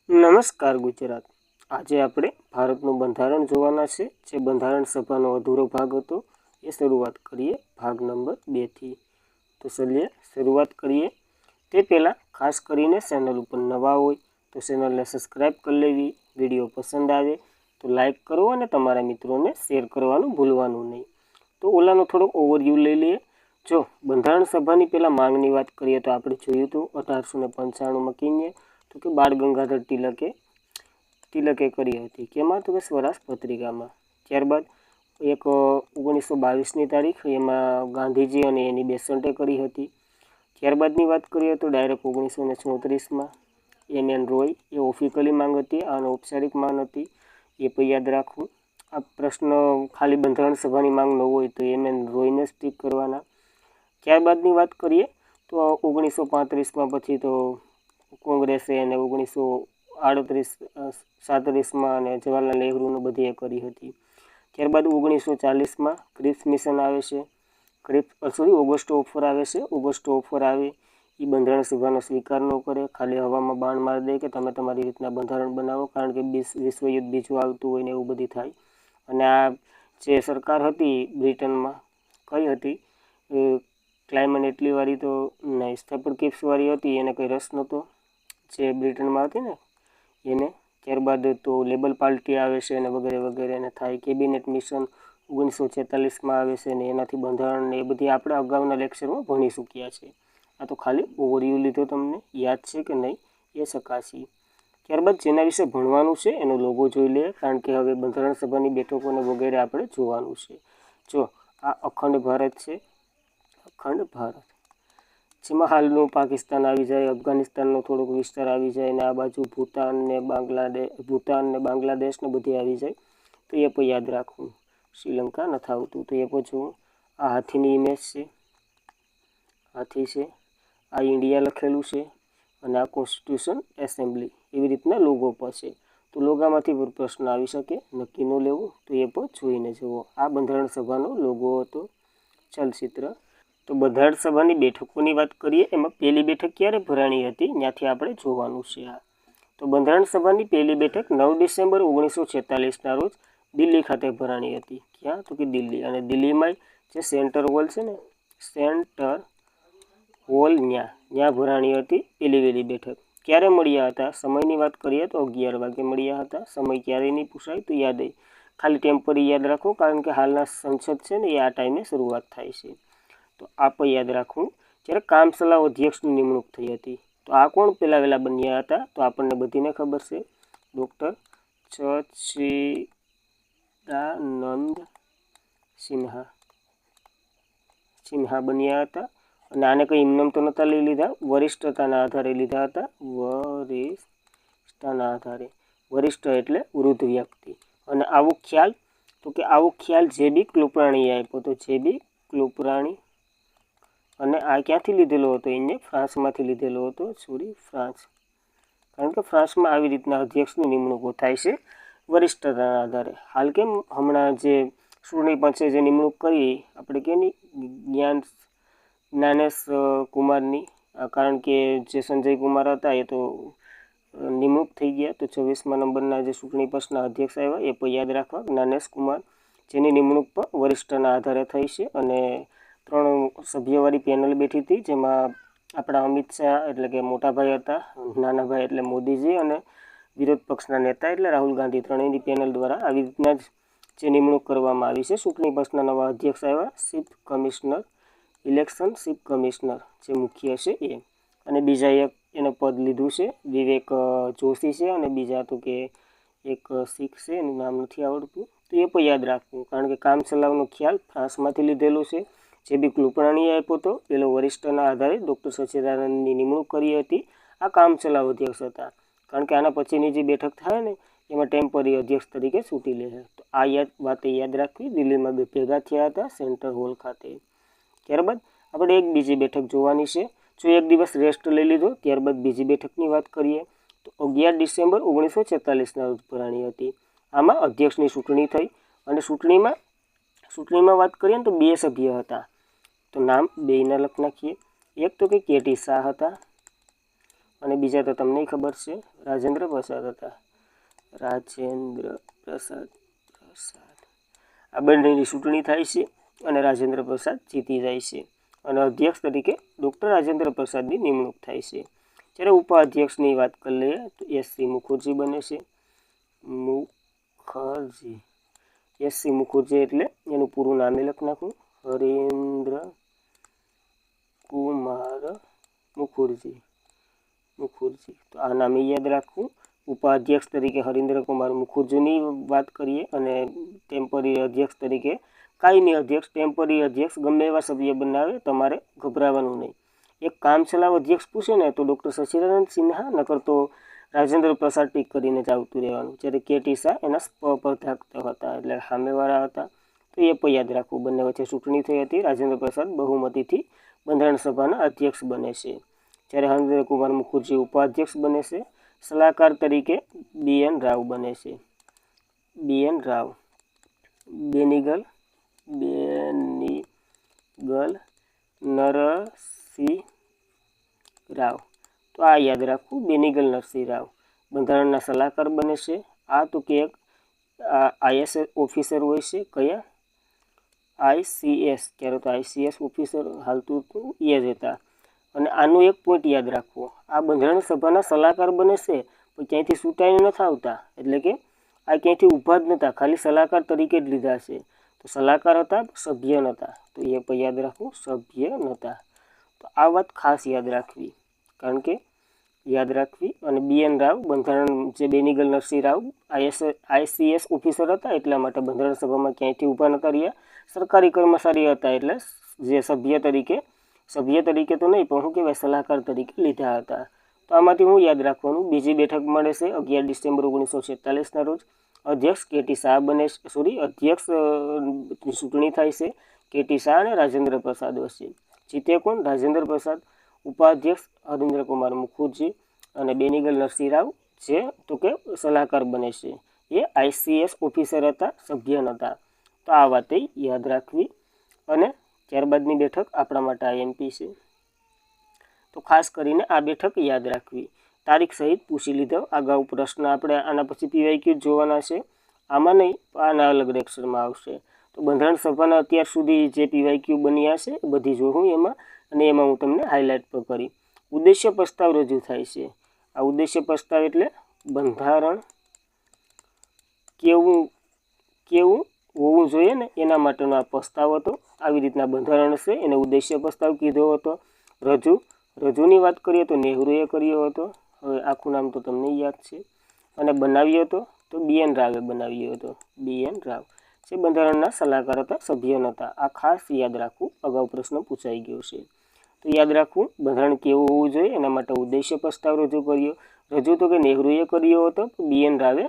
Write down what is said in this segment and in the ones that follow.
નમસ્કાર ગુજરાત। આજે આપણે ભારતનું બંધારણ જોવાના છે। જે બંધારણ સભાનો અધૂરો ભાગ હતો એ શરૂઆત કરીએ ભાગ નંબર 2થી। તો ચલીએ શરૂઆત કરીએ તે પહેલાં ખાસ કરીને ચેનલ ઉપર નવા હોય તો ચેનલને સબસ્ક્રાઈબ કરી લેવી। વિડીયો પસંદ આવે તો લાઈક કરો અને તમારા મિત્રોને શેર કરવાનું ભૂલવાનું નહીં। તો ઓલાનો થોડોક ઓવરવ્યૂ લઈ લઈએ। જો બંધારણ સભાની પહેલાં માંગની વાત કરીએ તો આપણે જોયું હતું 1895માં કહીએ તો કે બાળ ગંગાધર તિલકે કરી હતી। કેમાં તો કે સ્વરાજ પત્રિકામાં। ત્યારબાદ એક 1922ની તારીખ એમાં ગાંધીજી અને એની બેસન્ટે કરી હતી। ત્યારબાદની વાત કરીએ તો ડાયરેક્ટ 1934માં એન રોય એ ઓફિકલી માંગ હતી, અને ઔપચારિક માંગ હતી, એ પણ યાદ રાખવું। આ પ્રશ્ન ખાલી બંધારણ સભાની માંગ ન હોય તો એન રોયને જ ટીક કરવાના। ત્યારબાદની વાત કરીએ તો 1935માં પછી તો કોંગ્રેસે અને 1937માં અને જવાહરલાલ નહેરુને બધી એ કરી હતી। ત્યારબાદ 1940માં ક્રિપ્સ મિશન આવે છે, ઓગસ્ટ ઓફર આવે છે। ઓગસ્ટ ઓફર આવે એ બંધારણ સભાનો સ્વીકાર ન કરે, ખાલી હવામાં બાણ મારી દે કે તમે તમારી રીતના બંધારણ બનાવો, કારણ કે વિશ્વયુદ્ધ બીજું આવતું હોય ને એવું બધી થાય। અને આ જે સરકાર હતી બ્રિટનમાં કઈ હતી ક્લાઇમેટ એટલી વાળી તો નહીં, સ્થાપન કિપ્સ વાળી હતી, એને કંઈ રસ નહોતો જે બ્રિટનમાં હતી ને એને। ત્યારબાદ તો લેબર પાર્ટી આવે છે અને વગેરે વગેરે એને થાય। કેબિનેટ મિશન 1946માં આવે છે ને એનાથી બંધારણ ને એ બધી આપણે અગાઉના લેક્ચરમાં ભણી ચૂક્યા છે। આ તો ખાલી ઓવરવ્યૂ લીધો, તમને યાદ છે કે નહીં એ ચકાસી। ત્યારબાદ જેના વિશે ભણવાનું છે એનો લોગો જોઈ લઈએ, કારણ કે હવે બંધારણ સભાની બેઠકોને વગેરે આપણે જોવાનું છે। જો આ અખંડ ભારત છે, અખંડ ભારત, જેમાં હાલનું પાકિસ્તાન આવી જાય, અફઘાનિસ્તાનનો થોડોક વિસ્તાર આવી જાય, ને આ બાજુ ભૂતાન ને બાંગ્લાદેશ ને બધી આવી જાય, તો એ પણ યાદ રાખવું। શ્રીલંકા નથી આવતું તો એ પણ જોવું। આ હાથીની ઇમેજ છે, હાથી છે, આ ઇન્ડિયા લખેલું છે, અને આ કોન્સ્ટિટ્યુશન એસેમ્બલી એવી રીતના લોગો પર છે। તો લોગામાંથી પણ પ્રશ્ન આવી શકે, નક્કી ન લેવું તો એ પણ જોઈને જુઓ। આ બંધારણ સભાનો લોગો હતો, ચલચિત્ર। તો બંધારણ સભાની બેઠકોની વાત કરીએ, એમાં પહેલી બેઠક ક્યારે ભરાણી હતી ત્યાંથી આપણે જોવાનું છે। આ તો બંધારણ સભાની પહેલી બેઠક 9 ડિસેમ્બર 1946ના રોજ દિલ્હી ખાતે ભરાણી હતી। ક્યાં તો કે દિલ્હી, અને દિલ્હીમાં જે સેન્ટર હોલ છે ને, સેન્ટર હોલ ત્યાં ભરાણી હતી પહેલી વહેલી બેઠક। ક્યારે મળ્યા હતા, સમયની વાત કરીએ તો 11 વાગે મળ્યા હતા। સમય ક્યારે નહીં પૂછાય તો યાદ આવી, ખાલી ટેમ્પરરી યાદ રાખો, કારણ કે હાલના સંસદ છે ને એ આ ટાઈમે શરૂઆત થાય છે, તો આ પણ યાદ રાખવું। જ્યારે કામ ચલાવ અધ્યક્ષની નિમણૂક થઈ હતી, તો આ કોણ પહેલા વહેલા બન્યા હતા, તો આપણને બધીને ખબર છે, ડૉક્ટર સચ્ચિદાનંદ સિન્હા બન્યા હતા। અને આને કંઈ ઇમનામ તો નહોતા લઈ લીધા, વરિષ્ઠતાના આધારે લીધા હતા। વરિષ્ઠતાના આધારે, વરિષ્ઠ એટલે વૃદ્ધ વ્યક્તિ। અને આવો ખ્યાલ જે બી કૃપલાણીએ આપ્યો હતો, જે બી કૃપલાણી, અને આ ક્યાંથી લીધેલો હતો, એને ફ્રાન્સમાંથી લીધેલો હતો, ફ્રાન્સ, કારણ કે ફ્રાન્સમાં આવી રીતના અધ્યક્ષની નિમણૂકો થાય છે વરિષ્ઠતાના આધારે। હાલ કેમ હમણાં જે ચૂંટણી પંચે જે નિમણૂક કરી આપણે કે નહીં જ્ઞાનેશ કુમારની, કારણ કે જે સંજય કુમાર હતા એ તો નિમણૂક થઈ ગયા, તો 24મા નંબરના જે ચૂંટણી પંચના અધ્યક્ષ આવ્યા એ પણ યાદ રાખવા, જ્ઞાનેશ કુમાર, જેની નિમણૂક પણ વરિષ્ઠના આધારે થઈ છે। અને 3 સભ્યવાળી પેનલ બેઠી હતી, જેમાં આપણા અમિત શાહ એટલે કે મોટા ભાઈ હતા, નાના ભાઈ એટલે મોદીજી, અને વિરોધ પક્ષના નેતા એટલે રાહુલ ગાંધી, ત્રણેયની પેનલ દ્વારા આવી રીતના જ જે નિમણૂક કરવામાં આવી છે। ચૂંટણી પંચના નવા અધ્યક્ષ આવ્યા, chief commissioner, election chief commissioner જે મુખ્ય છે એ, અને બીજા એક એને પદ લીધું છે વિવેક જોશી છે, અને બીજા તો કે એક શીખ છે, એનું નામ નથી આવડતું, તો એ પણ યાદ રાખવું, કારણ કે કામ ચલાવનો ખ્યાલ ફ્રાન્સમાંથી લીધેલો છે। જે બી કૃપલાણીએ આપ્યો હતો પેલો વરિષ્ઠના આધારે ડૉક્ટર સચ્ચિદાનંદની નિમણૂક કરી હતી, આ કામ ચલાવ અધ્યક્ષ હતા, કારણ કે આના પછીની જે બેઠક થાય ને એમાં ટેમ્પરરી અધ્યક્ષ તરીકે ચૂંટી લે છે। તો આ વાતે યાદ રાખવી, દિલ્હીમાં ભેગા થયા હતા સેન્ટર હોલ ખાતે। ત્યારબાદ આપણે એક બીજી બેઠક જોવાની છે। જો એક દિવસ રેસ્ટ લઈ લીધો, ત્યારબાદ બીજી બેઠકની વાત કરીએ તો 11 ડિસેમ્બર 1946ના રોજ ભરાણી હતી। આમાં અધ્યક્ષની ચૂંટણી થઈ, અને ચૂંટણીમાં વાત કરીએ ને તો 2 સભ્ય હતા, તો નામ બેયના લખ નાખીએ। એક તો કે કેટી શાહ હતા, અને બીજા તો તમને ખબર છે, રાજેન્દ્ર પ્રસાદ હતા, રાજેન્દ્ર પ્રસાદ. આ બંનેની ચૂંટણી થાય છે અને રાજેન્દ્ર પ્રસાદ જીતી જાય છે અને અધ્યક્ષ તરીકે ડૉક્ટર રાજેન્દ્ર પ્રસાદની નિમણૂક થાય છે. જ્યારે ઉપાધ્યક્ષની વાત કરી લઈએ તો એસ.સી. મુખર્જી બને છે. મુખર્જી, એસ.સી. મુખર્જી એટલે એનું પૂરું નામે લખી નાખું, હરેન્દ્ર કુમાર મુખર્જી. તો આ નામે યાદ રાખવું. ઉપાધ્યક્ષ તરીકે હરેન્દ્ર કુમાર મુખર્જીની વાત કરીએ અને ટેમ્પરરી અધ્યક્ષ તરીકે કાયમી અધ્યક્ષ, ટેમ્પરરી અધ્યક્ષ ગમે એવા સભ્ય બનાવે, તમારે ગભરાવાનું નહીં. એક કામચલાઉ અધ્યક્ષ પૂછે ને તો ડૉક્ટર સચ્ચિદાનંદ સિન્હા, નકર તો રાજેન્દ્ર પ્રસાદ ટીક કરીને જ આવતું રહેવાનું. જ્યારે કે.ટી. શાહ એના સ્પર્ધક હતા, એટલે સામેવાળા હતા. તો એ પણ યાદ રાખવું. બંને વચ્ચે ચૂંટણી થઈ હતી. રાજેન્દ્ર પ્રસાદ બહુમતીથી બંધારણ સભાના અધ્યક્ષ બને છે, જ્યારે હરેન્દ્ર કુમાર મુખર્જી ઉપાધ્યક્ષ બને છે. સલાહકાર તરીકે બી.એન. રાવ બને છે. બી.એન. રાવ, બેનિગલ નરસિંહ રાવ. તો આ યાદ રાખવું, બેનિગલ નરસિંહ રાવ બંધારણના સલાહકાર બને છે. આ તો કે આઈએસ ઓફિસર હોય છે, કયા આઈસીએસ, ક્યારે તો આઈસીએસ ઓફિસર હાલતું હતું એ જ હતા. અને આનું એક પોઈન્ટ યાદ રાખવો, આ બંધારણ સભાના સલાહકાર બને છે પણ ક્યાંયથી ચૂંટાઈને નથી આવતા, એટલે કે આ ક્યાંયથી ઊભા જ નહોતા, ખાલી સલાહકાર તરીકે જ લીધા છે. તો સલાહકાર હતા, સભ્ય નહોતા. તો એ પણ યાદ રાખવું, સભ્ય નહોતા. તો આ વાત ખાસ યાદ રાખવી, કારણ કે યાદ રાખવી. અને બી.એન. રાવ બંધારણ, જે બેનિગલ નરસિંહ રાવ આઈસીએસ ઓફિસર હતા, એટલા માટે બંધારણ સભામાં ક્યાંયથી ઊભા નહોતા રહ્યા. સરકારી કર્મચારી હતા, એટલે જે સભ્ય તરીકે તો નહીં, પણ શું કહેવાય, સલાહકાર તરીકે લીધા હતા. તો આમાંથી હું યાદ રાખવાનું, બીજી બેઠક મળે છે 11 ડિસેમ્બર 1946ના રોજ. અધ્યક્ષ કે.ટી. શાહ બને છે, અધ્યક્ષ ચૂંટણી થાય છે કે.ટી. શાહ અને રાજેન્દ્ર પ્રસાદ વચ્ચે. જીતે કોણ? રાજેન્દ્ર પ્રસાદ. ઉપાધ્યક્ષ હરેન્દ્ર કુમાર મુખર્જી અને બેનિગલ નરસિંહ રાવ, જે તો કે સલાહકાર બને છે. એ આઈસીએસ ઓફિસર હતા, સભ્ય નહોતા. તો આ વાતે યાદ રાખવી. અને ત્યારબાદની બેઠક આપણા માટે આઈએમપી છે, તો ખાસ કરીને આ બેઠક યાદ રાખવી. તારીખ સહિત પૂછી લીધો. અગાઉ પ્રશ્ન આપણે આના પછી પીવાયક્યુ જોવાના છે, આમાં નહીં, આના અલગ લેક્ચરમાં આવશે. તો બંધારણ સભાના અત્યાર સુધી જે પીવાયક્યુ બન્યા છે એ બધી જોઉં એમાં, અને એમાં હું તમને હાઇલાઇટ પણ કરી. ઉદ્દેશ્ય પ્રસ્તાવ રજૂ થાય છે. આ ઉદ્દેશ્ય પ્રસ્તાવ એટલે બંધારણ કેવું હોવું જોઈએ ને એના માટેનો આ પ્રસ્તાવ હતો. આવી રીતના બંધારણ છે, એને ઉદ્દેશ્ય પ્રસ્તાવ કીધો હતો. રજૂની વાત કરીએ તો નહેરુએ કર્યો હતો. હવે આખું નામ તો તમને યાદ છે. અને બનાવ્યો હતો તો બી.એન. રાવે બનાવ્યો હતો. બી.એન. રાવ, જે બંધારણના સલાહકાર હતા, સભ્ય નહોતા. આ ખાસ યાદ રાખવું, અગાઉ પ્રશ્ન પૂછાઈ ગયો છે. તો યાદ રાખવું, બંધારણ કેવું હોવું જોઈએ એના માટે ઉદ્દેશ્ય પ્રસ્તાવ રજૂ તો કે નહેરુએ કર્યો હતો, બી.એન. રાવે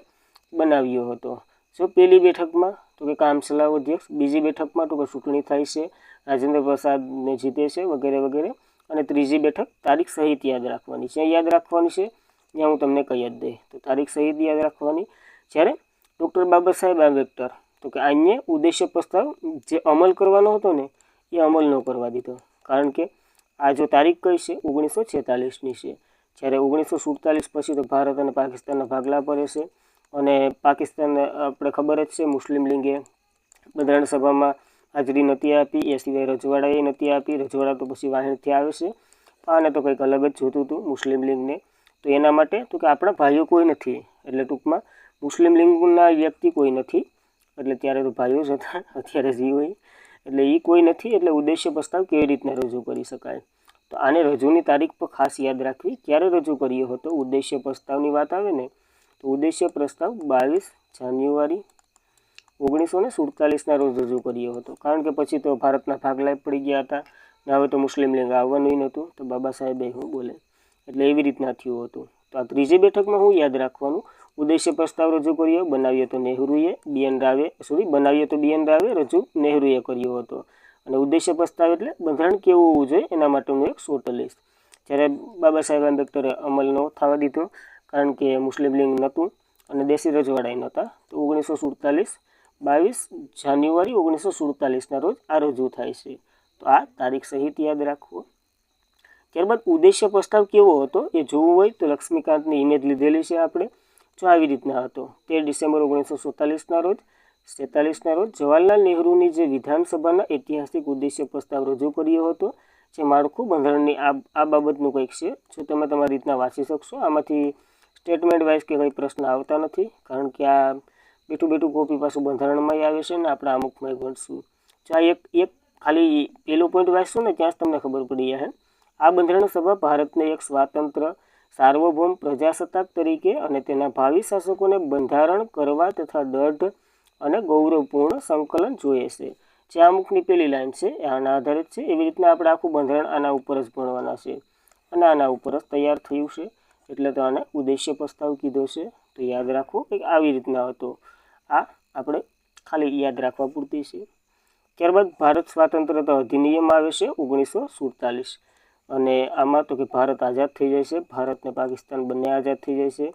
બનાવ્યો હતો. જો પહેલી બેઠકમાં તો કે કામચલાઉ અધ્યક્ષ, બીજી બેઠકમાં તો કે ચૂંટણી થાય છે, રાજેન્દ્ર પ્રસાદને જીતે છે, વગેરે વગેરે. અને ત્રીજી બેઠક તારીખ સહિત યાદ રાખવાની છે. યાદ રાખવાની છે ત્યાં હું તમને કહી જ દઈ. તો તારીખ સહિત યાદ રાખવાની. જ્યારે ડૉક્ટર બાબા સાહેબ આંબેડકર, તો કે આને ઉદ્દેશ્ય પ્રસ્તાવ જે અમલ કરવાનો હતો ને એ અમલ ન કરવા દીધો, કારણ કે આ જો તારીખ કઈ છે 1946ની છે. જ્યારે 1947 પછી તો ભારત અને પાકિસ્તાનના ભાગલા પડે છે, અને પાકિસ્તાન આપણે ખબર જ છે મુસ્લિમ લીગે બંધારણ સભામાં હાજરી નથી આપી, એ સિવાય રજવાડાએ નથી આપી. રજવાડા તો પછી વાહિણથી આવે છે, આને તો કંઈક અલગ જ જોતું હતું મુસ્લિમ લીગને. તો એના માટે તો કે આપણા ભાઈઓ કોઈ નથી, એટલે ટૂંકમાં મુસ્લિમ લીગના વ્યક્તિ કોઈ નથી, એટલે ત્યારે તો ભાઈઓ જ હતા, અત્યારે જે હોય એટલે એ કોઈ નથી. એટલે ઉદ્દેશ્ય પ્રસ્તાવ કેવી રીતના રજૂ કરી શકાય, તો આને રજૂની તારીખ પર ખાસ યાદ રાખવી. ક્યારે રજૂ કર્યો હતો ઉદ્દેશ્ય પ્રસ્તાવની વાત આવે ને, તો ઉદ્દેશ્ય પ્રસ્તાવ 22 જાન્યુઆરી 1947ના રોજ રજૂ કર્યો હતો. કારણ કે પછી તો ભારતના ભાગલા પડી ગયા હતા ને હવે તો મુસ્લિમ લીગ આવવાનું નહોતું, તો બાબા સાહેબે શું બોલે, એટલે એવી રીતના થયું હતું. તો આ ત્રીજી બેઠકમાં હું યાદ રાખવાનું, ઉદ્દેશ્ય પ્રસ્તાવ રજૂ કર્યો, બનાવ્યો તો નહેરુએ, બનાવ્યો તો બી.એન. રાવે, રજૂ નહેરુએ કર્યો હતો. અને ઉદ્દેશ્ય પ્રસ્તાવ એટલે બંધારણ કેવું હોવું જોઈએ એના માટેનું એક શોર્ટ લિસ્ટ. જ્યારે બાબા સાહેબ આંબેડકરે અમલ ન થવા દીધો, કારણ કે મુસ્લિમ લીગ નહોતું અને દેશી રજવાડાએ નહોતા. તો 22 જાન્યુઆરી 1947ના રોજ આ રજૂ થાય છે. તો આ તારીખ સહિત યાદ રાખવો. ત્યારબાદ ઉદ્દેશ્ય પ્રસ્તાવ કેવો હતો એ જોવું હોય તો લક્ષ્મીકાંતની ઇમેજ લીધેલી છે આપણે. જો આવી રીતના હતો. 13 ડિસેમ્બર 1947ના રોજ 47ના રોજ જવાહરલાલ નહેરુની જે વિધાનસભાના ઐતિહાસિક ઉદ્દેશ્ય પ્રસ્તાવ રજૂ કર્યો હતો, જે માળખું બંધારણની આ બાબતનું કંઈક છે. જો તમે તમારી રીતના વાંચી શકશો. આમાંથી સ્ટેટમેન્ટ વાઇઝ કે કંઈ પ્રશ્ન આવતા નથી, કારણ કે આ બેઠું કોપી પાછું બંધારણમાં આવે છે ને આપણે અમુકમાં ભણશું. જો આ એક ખાલી પહેલો પોઈન્ટ વાંચશો ને ત્યાં જ તમને ખબર પડી જશે. આ બંધારણ સભા ભારતને એક સ્વાતંત્ર સાર્વભૌમ પ્રજાસત્તાક તરીકે અને તેના ભાવિ શાસકોને બંધારણ કરવા તથા દઢ અને ગૌરવપૂર્ણ સંકલન જોઈએ છે. જે અમુકની પહેલી લાઈન છે એ આના આધારિત છે. એવી રીતના આપણે આખું બંધારણ આના ઉપર જ ભણવાના છે અને આના ઉપર જ તૈયાર થયું છે, એટલે તો આને ઉદ્દેશ્ય પ્રસ્તાવ કીધો છે. તો યાદ રાખો કે આવી રીતના હતો. આ આપણે ખાલી યાદ રાખવા પૂરતી છે. ત્યારબાદ ભારત સ્વાતંત્રતા અધિનિયમ આવે છે 1947, અને આમાં તો કે ભારત આઝાદ થઈ જાય છે. ભારત ને પાકિસ્તાન બંને આઝાદ થઈ જાય છે.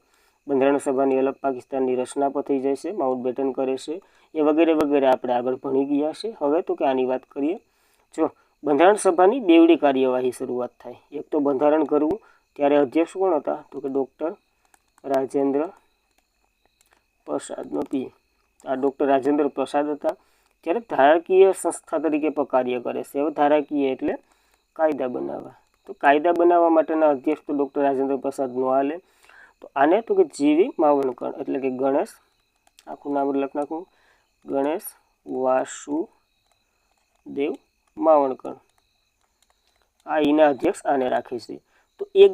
બંધારણ સભાની અલગ પાકિસ્તાનની રચના પર થઈ જાય છે. માઉન્ટ બેટન કરે છે. એ વગેરે વગેરે આપણે આગળ ભણી ગયા છે. હવે તો કે આની વાત કરીએ. જો બંધારણ સભાની બેવડી કાર્યવાહી શરૂઆત થાય. એક તો બંધારણ કરવું, ત્યારે અધ્યક્ષ કોણ હતા? તો કે ડૉક્ટર રાજેન્દ્ર પ્રસાદનો પી. આ ડૉક્ટર રાજેન્દ્ર પ્રસાદ હતા. ત્યારે ધારાકીય સંસ્થા તરીકે પણ કાર્ય કરે છે. હવે ધારાકીય એટલે કાયદા બનાવવા. તો કાયદા બનાવવા માટેના અધ્યક્ષ તો ડૉક્ટર રાજેન્દ્ર પ્રસાદ નો હાલે. તો આને તો કે જીવી માવણકર એટલે કે ગણેશ, આખું નામ લખ નાખું, ગણેશ વાસુદેવ માવણકર, આ એના અધ્યક્ષ આને રાખે છે. તો એક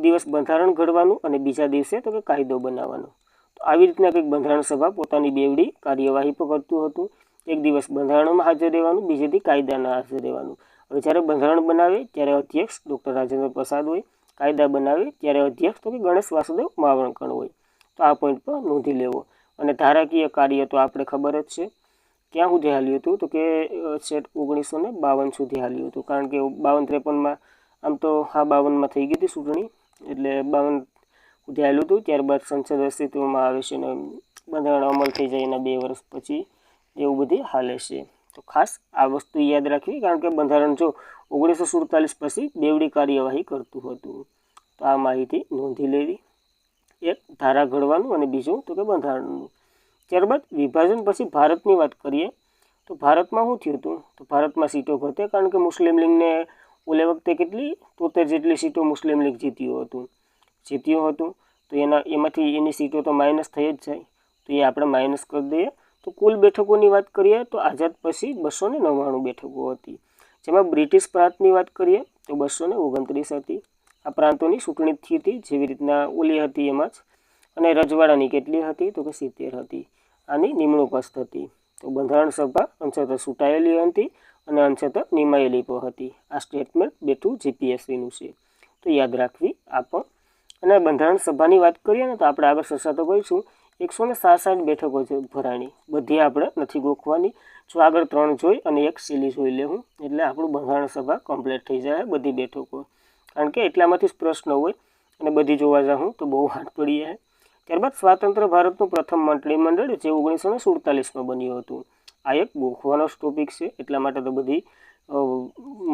દિવસ બંધારણ ઘડવાનું અને બીજા દિવસે તો કે કાયદો બનાવવાનો. તો આવી રીતના કંઈક બંધારણ સભા પોતાની બેવડી કાર્યવાહી પણ કરતું હતું. એક દિવસ બંધારણમાં હાજર રહેવાનું, બીજેથી કાયદાના હાજર રહેવાનું. હવે જ્યારે બંધારણ બનાવે ત્યારે અધ્યક્ષ ડૉક્ટર રાજેન્દ્ર પ્રસાદ હોય, કાયદા બનાવે ત્યારે અધ્યક્ષ તો કે ગણેશ વાસુદેવ માવણકર હોય. તો આ પોઈન્ટ પર નોંધી લેવો. અને ધારાકીય કાર્ય તો આપણે ખબર જ છે ક્યાં સુધી હાલ્યું હતું, તો કે છેક 1952 સુધી હાલ્યું હતું. કારણ કે 52-53માં આમ તો 52માં થઈ ગઈ હતી ચૂંટણી, એટલે 52 સુધી હાલ્યું હતું. ત્યારબાદ સંસદ અસ્તિત્વમાં આવે છે ને બંધારણ અમલ થઈ જાય એના 2 વર્ષ પછી એવું બધી હાલે છે. તો ખાસ આ વસ્તુ યાદ રાખવી, કારણ કે બંધારણ જો 1947 પછી બેવડી કાર્યવાહી કરતું હતું. તો આ માહિતી નોંધી લેવી. એક ધારા ઘડવાનું અને બીજું તો કે બંધારણનું. ત્યારબાદ વિભાજન પછી ભારતની વાત કરીએ તો ભારતમાં શું થયું હતું? તો ભારતમાં સીટો ઘટે, કારણ કે મુસ્લિમ લીગને ઓલે વખતે કેટલી 73 જેટલી સીટો મુસ્લિમ લીગ જીત્યું હતું. તો એમાંથી એની સીટો તો માઇનસ થઈ જ જાય. તો એ આપણે માઇનસ કરી દઈએ. તો કુલ બેઠકોની વાત કરીએ તો આઝાદ પછી 299 બેઠકો હતી. જેમાં બ્રિટિશ પ્રાંતની વાત કરીએ તો 229 હતી. આ પ્રાંતોની ચૂંટણી થઈ હતી જેવી રીતના ઓલી હતી એમાં જ. અને રજવાડાની કેટલી હતી? તો કે 70 હતી. આની નિમણૂક હસ્ત હતી. તો બંધારણ સભા અંશતઃ ચૂંટાયેલી હતી અને અંશતઃ નિમાયેલી પણ હતી. આ સ્ટેટમેન્ટ બેઠું જીપીએસસીનું છે, તો યાદ રાખવી આ પણ. અને બંધારણ સભાની વાત કરીએ ને તો આપણે આગળ ચર્ચા તો કરીશું. 167 બેઠકો છે ભરાણી. બધી આપણે નથી ગોખવાની. જો આગળ 3 જોઈ અને એક સીલી જોઈ લેવું એટલે આપણું બંધારણ સભા કમ્પ્લીટ થઈ જાય બધી બેઠકો. કારણ કે એટલામાંથી જ પ્રશ્ન હોય અને બધી જોવા જાઉં તો બહુ હાથ પડી જાય. ત્યારબાદ સ્વાતંત્ર ભારતનું પ્રથમ મંત્રીમંડળ જે 1947માં બન્યું હતું. આ એક ગોખવાનો ટોપિક છે, એટલા માટે તો બધી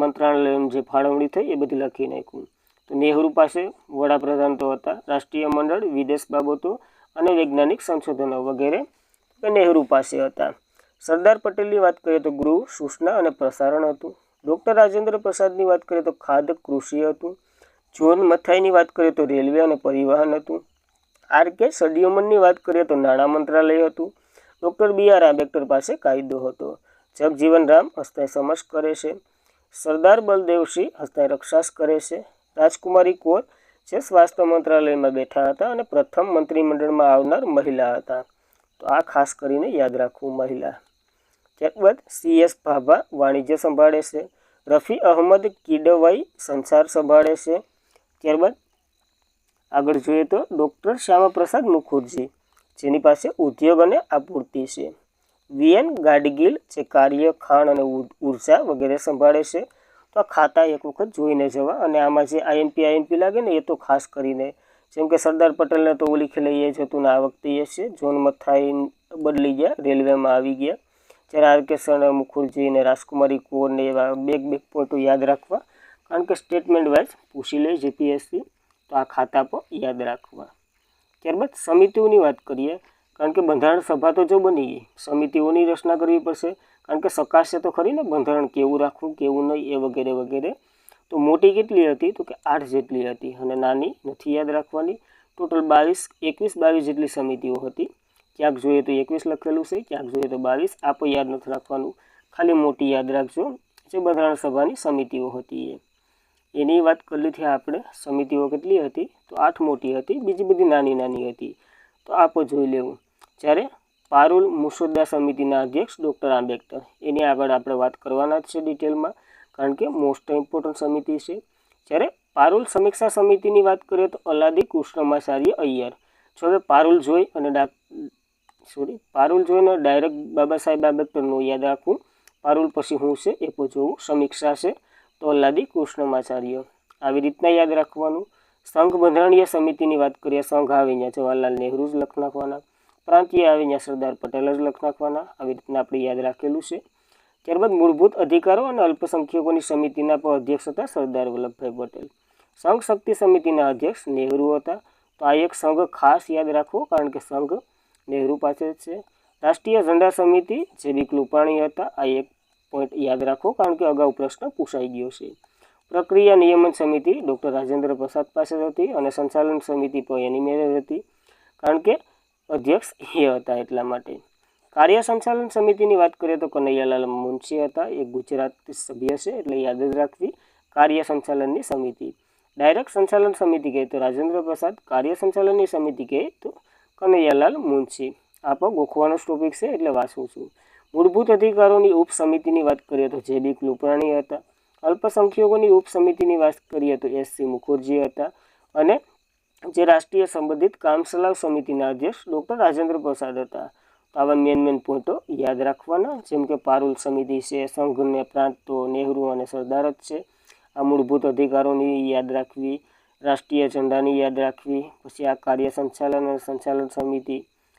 મંત્રાલયની જે ફાળવણી થઈ એ બધી લખી નાખ્યું. તો નહેરુ પાસે વડાપ્રધાન તો હતા. રાષ્ટ્રીય મંડળ, વિદેશ બાબતો અને વૈજ્ઞાનિક સંશોધનો વગેરે નહેરુ પાસે હતા. સરદાર પટેલની વાત કરીએ તો ગૃહ, સૂચના અને પ્રસારણ હતું. ડૉક્ટર રાજેન્દ્ર પ્રસાદની વાત કરીએ તો ખાદ્ય કૃષિ હતું. જોન મથાઈની વાત કરીએ તો રેલવે અને પરિવહન હતું. આર.કે. સડિયોમનની વાત કરીએ તો નાણાં મંત્રાલય હતું. ડૉક્ટર બી.આર. આંબેડકર પાસે કાયદો હતો. જગજીવન રામ હસ્તાએ સમસ કરે છે. સરદાર બલદેવસિંહ હસ્તાએ રક્ષાસ કરે છે. રાજકુમારી કૌર જે સ્વાસ્થ્ય મંત્રાલયમાં બેઠા હતા અને પ્રથમ મંત્રીમંડળમાં આવનાર મહિલા હતા. તો આ ખાસ કરીને યાદ રાખવું, મહિલા. ત્યારબાદ સી.એસ. ભાભા વાણિજ્ય સંભાળે છે. રફી અહમદ કિડવાઈ સંચાર સંભાળે છે. ત્યારબાદ આગળ જોઈએ તો ડૉક્ટર શ્યામાપ્રસાદ મુખર્જી જેની પાસે ઉદ્યોગ અને આપૂર્તિ છે. વી.એન. ગાડગીલ જે કાર્ય, ખાણ અને ઉર્જા વગેરે સંભાળે છે. તો આ ખાતા એક વખત જોઈને જવા. અને આમાં જે આઈએમપી લાગે ને એ તો ખાસ કરીને, જેમ કે સરદાર પટેલને તો ઓલી ખેલે એ જ હતું ને આ વખતે એ છે. જોન મથાઈ બદલી ગયા, રેલવેમાં આવી ગયા. જ્યારે આર.કે. મુખર્જી ને રાજકુમારી કૌર ને એવા બે પોઈન્ટો યાદ રાખવા. કારણ કે સ્ટેટમેન્ટ વાઇઝ પૂછી લે જીપીએસસી, તો આ ખાતા પણ યાદ રાખવા. ત્યારબાદ સમિતિઓની વાત કરીએ, કારણ કે બંધારણ સભા તો જો બની ગઈ, સમિતિઓની રચના કરવી પડશે, કારણ કે ચકાસે તો ખરી ને બંધારણ કેવું રાખવું કેવું નહીં એ વગેરે વગેરે. તો મોટી કેટલી હતી? તો કે 8 જેટલી હતી, અને નાની નથી યાદ રાખવાની. ટોટલ 21-22 જેટલી સમિતિઓ હતી. ક્યાંક જોઈએ તો 21 લખેલું છે, ક્યાંક જોઈએ તો 22. આ પણ યાદ નથી રાખવાનું, ખાલી મોટી યાદ રાખજો જે બંધારણ સભાની સમિતિઓ હતી એની વાત કરી લીધી આપણે. સમિતિઓ કેટલી હતી? તો 8 મોટી હતી, બીજી બધી નાની નાની હતી. તો આ પણ જોઈ લેવું. જ્યારે પારુલ મુસદ્દા સમિતિના અધ્યક્ષ ડૉક્ટર આંબેડકર, એની આગળ આપણે વાત કરવાના જ છે ડિટેલમાં, કારણ કે મોસ્ટ ઇમ્પોર્ટન્ટ સમિતિ છે. જ્યારે પારુલ સમીક્ષા સમિતિની વાત કરીએ તો અલાદી કૃષ્ણમાચાર્ય અય્યર. જો હવે પારુલ જોઈને ડાયરેક્ટ બાબા સાહેબ આંબેડકરનું યાદ રાખવું. પારુલ પછી શું છે એ પણ જોવું. સમીક્ષા છે તો અલાદી કૃષ્ણમાચાર્ય, આવી રીતના યાદ રાખવાનું. સંઘ બંધારણીય સમિતિની વાત કરીએ, સંઘ આવે ત્યાં જવાહરલાલ નહેરુ જ લખ નાખવાના, પ્રાંતીય આવે ત્યાં સરદાર પટેલ જ લખ નાખવાના. આવી રીતના આપણે યાદ રાખેલું છે. ત્યારબાદ મૂળભૂત અધિકારો અને અલ્પસંખ્યકોની સમિતિના પણ અધ્યક્ષ હતા સરદાર વલ્લભભાઈ પટેલ. સંઘ શક્તિ સમિતિના અધ્યક્ષ નહેરુ હતા. તો આ એક સંઘ ખાસ યાદ રાખવો, કારણ કે સંઘ નહેરુ પાસે છે. રાષ્ટ્રીય ઝંડા સમિતિ જે.બી. કૃપાણી હતા. આ એક પોઈન્ટ યાદ રાખો, કારણ કે અગાઉ પ્રશ્ન પૂછાઈ ગયો છે. પ્રક્રિયા નિયમન સમિતિ ડૉક્ટર રાજેન્દ્ર પ્રસાદ પાસે હતી, અને સંચાલન સમિતિ પણ એની મેળે હતી, કારણ કે અધ્યક્ષ એ હતા એટલા માટે. કાર્ય સંચાલન સમિતિની વાત કરીએ તો કનૈયાલાલ મુનશી હતા. એ ગુજરાતી સભ્ય છે એટલે યાદ જ રાખવી. કાર્ય સંચાલનની સમિતિ. ડાયરેક્ટ સંચાલન સમિતિ કહે તો રાજેન્દ્ર પ્રસાદ, કાર્ય સંચાલનની સમિતિ કહે તો કનૈયાલાલ મુનશી. આ પણ ગોખવાનો ટોપિક છે એટલે વાંચું છું. મૂળભૂત અધિકારોની ઉપસમિતિની વાત કરીએ તો જે.બી. કૃપલાણી હતા. અલ્પસંખ્યકોની ઉપસમિતિની વાત કરીએ તો એસ.સી. મુખર્જી હતા. અને જે રાષ્ટ્રીય સંબંધિત કામચલાઉ સમિતિના અધ્યક્ષ ડૉક્ટર રાજેન્દ્ર પ્રસાદ હતા. તો આવા મેન પોઈન્ટો યાદ રાખવાના, જેમ કે પારુલ સમિતિ છે, સંઘને પ્રાંત તો નહેરુ અને સરદાર જ છે. આ મૂળભૂત અધિકારોની યાદ રાખવી, રાષ્ટ્રીય ઝંડાની યાદ રાખવી, પછી આ કાર્ય સંચાલન અને સંચાલન સમિતિ.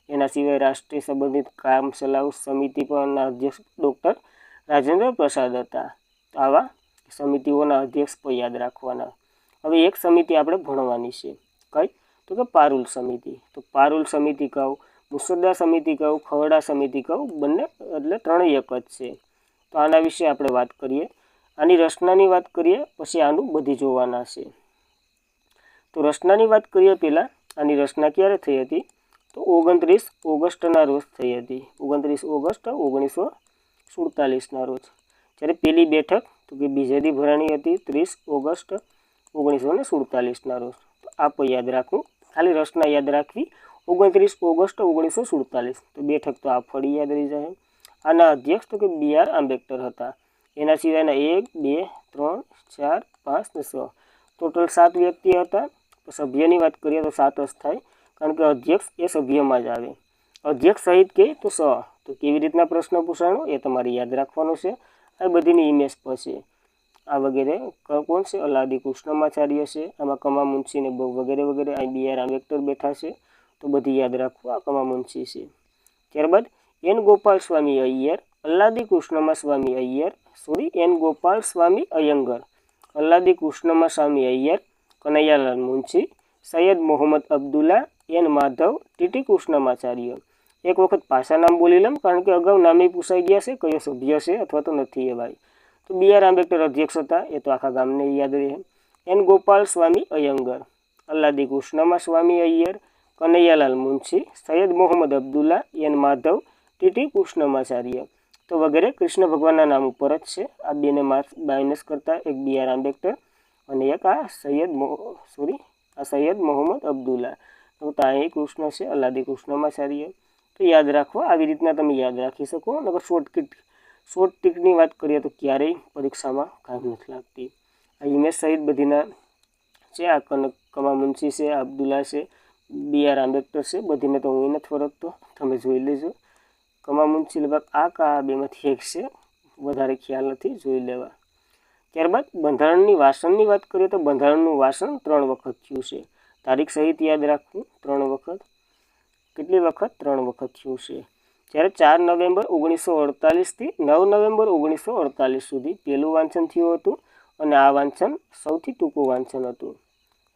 એના સિવાય રાષ્ટ્રીય સંબંધિત કામચલાઉ સમિતિ પરના અધ્યક્ષ ડૉક્ટર રાજેન્દ્ર પ્રસાદ હતા. તો આવા સમિતિઓના અધ્યક્ષ પણ યાદ રાખવાના. હવે એક સમિતિ આપણે ભણવાની છે, કઈ? તો કે પારુલ સમિતિ. તો પારુલ સમિતિ કહું, મુસદ્દા સમિતિ કહું, ખરડા સમિતિ કહું, બંને એટલે ત્રણેય એક જ છે. તો આના વિશે આપણે વાત કરીએ. આની રચનાની વાત કરીએ, પછી આનું બધી જોવાના છે. તો રચનાની વાત કરીએ પહેલાં. આની રચના ક્યારે થઈ હતી? તો 29 ઓગસ્ટના રોજ થઈ હતી. 29 ઓગસ્ટ 1947ના રોજ. જ્યારે પહેલી બેઠક તો કે બીજેદી ભરાણી હતી 30 ઓગસ્ટ 1947ના રોજ. તો આ પણ યાદ રાખવું, ખાલી રચના યાદ રાખવી. 29 ઓગસ્ટ 1947. તો બેઠક તો આ ફરી યાદ રહી જાય. આના અધ્યક્ષ તો કે બી.આર. આંબેડકર હતા. એના સિવાયના 1, 2, 3, 4, 5 ને 6 ટોટલ 7 વ્યક્તિ હતા. તો સભ્યની વાત કરીએ તો 7 જ થાય, કારણ કે અધ્યક્ષ એ સભ્યમાં જ આવે. અધ્યક્ષ સહિત કહે તો 6. તો કેવી રીતના પ્રશ્ન પૂછાણો એ તમારે યાદ રાખવાનું છે. આ બધીની ઇમેજ પછી આ વગેરે કોણ છે? અલાદી કૃષ્ણમાચાર્ય છે. આમાં કમા મુનશી ને વગેરે વગેરે. અહીં બી.આર. આંબેડકર બેઠા છે, તો બધી યાદ રાખવું. આ કમા મુનશી છે. ત્યારબાદ એન ગોપાલ સ્વામી અય્યર, અલ્લાદી કૃષ્ણમા સ્વામી અય્યર, એન ગોપાલ સ્વામી અયંગર, અલ્લાદી કૃષ્ણમા સ્વામી અય્યર, કનૈયાલાલ મુનશી, સૈયદ મોહમ્મદ અબ્દુલ્લા, એન માધવ, ટી.ટી. કૃષ્ણમાચાર્ય. એક વખત પાછા નામ બોલી લઉં, કારણ કે અગાઉ નામે પૂછાઈ ગયા છે, કયો સભ્ય છે અથવા તો નથી એ ભાઈ. તો બી.આર. આંબેડકર અધ્યક્ષ હતા, એ તો આખા ગામને યાદ રહે. એન ગોપાલ સ્વામી અયંગર, અલ્લાદી કૃષ્ણમા સ્વામી અય્યર, કનૈયાલાલ મુનશી, સૈયદ મોહમ્મદ અબ્દુલ્લા, એન માધવ, ટી.ટી. કૃષ્ણમાચાર્ય. તો વગેરે કૃષ્ણ ભગવાનના નામ ઉપર જ છે. આ બેને માઇનસ કરતા એક બી.આર. આંબેડકર અને એક આ સૈયદ મોહમ્મદ અબ્દુલ્લા. તો અહીં કૃષ્ણ છે, અલ્લાદી કૃષ્ણમાચાર્ય. તો યાદ રાખવા, આવી રીતના તમે યાદ રાખી શકો. નકર શોર્ટ ટ્રીકની વાત કરીએ તો ક્યારેય પરીક્ષામાં કામ નથી લાગતી. આ ઇમેજ સહિત બધીના છે. આ કમા મુનશી છે, અબ્દુલ્લા છે, બી.આર. આંબેડકર છે. બધીને તો હું નથી ફરકતો, તમે જોઈ લેજો. કમા મુનશી લગભગ આ બેમાંથી એક છે, વધારે ખ્યાલ નથી, જોઈ લેવા. ત્યારબાદ બંધારણની વાસણની વાત કરીએ તો બંધારણનું વાસણ 3 વખત થયું છે. તારીખ સહિત યાદ રાખવું. 3 વખત. કેટલી વખત? 3 વખત થયું છે. જ્યારે 4 નવેમ્બર 1948 થી 9 નવેમ્બર 1948 સુધી પહેલું વાંચન થયું હતું, અને આ વાંચન સૌથી ટૂંકું વાંચન હતું,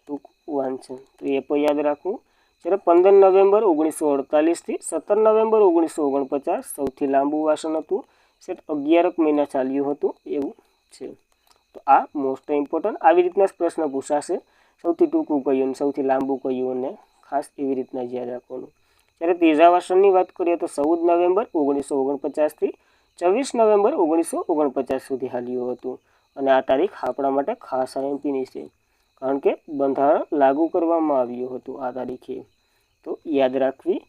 ટૂંકું વાંચન, તો એ પણ યાદ રાખવું. જ્યારે 15 નવેમ્બર 1948 થી 17 નવેમ્બર 1949 સૌથી લાંબુ વાંચન હતું, સેટ 11 મહિના ચાલ્યું હતું એવું છે. તો આ મોસ્ટ ઇમ્પોર્ટન્ટ, આવી રીતના જ પ્રશ્ન પૂછાશે, સૌથી ટૂંકું કયું અને સૌથી લાંબુ કયું, અને ખાસ એવી રીતના જ યાદ રાખવાનું. જ્યારે ત્રીજા વાંચનની વાત કરીએ તો 14 નવેમ્બર 1949 થી 24 નવેમ્બર 1949 સુધી હાલ્યું હતું, અને આ તારીખ આપણા માટે ખાસ IMPની છે, કારણ કે બંધારણ લાગુ કરવામાં આવ્યું હતું આ તારીખે. તો યાદ રાખવી.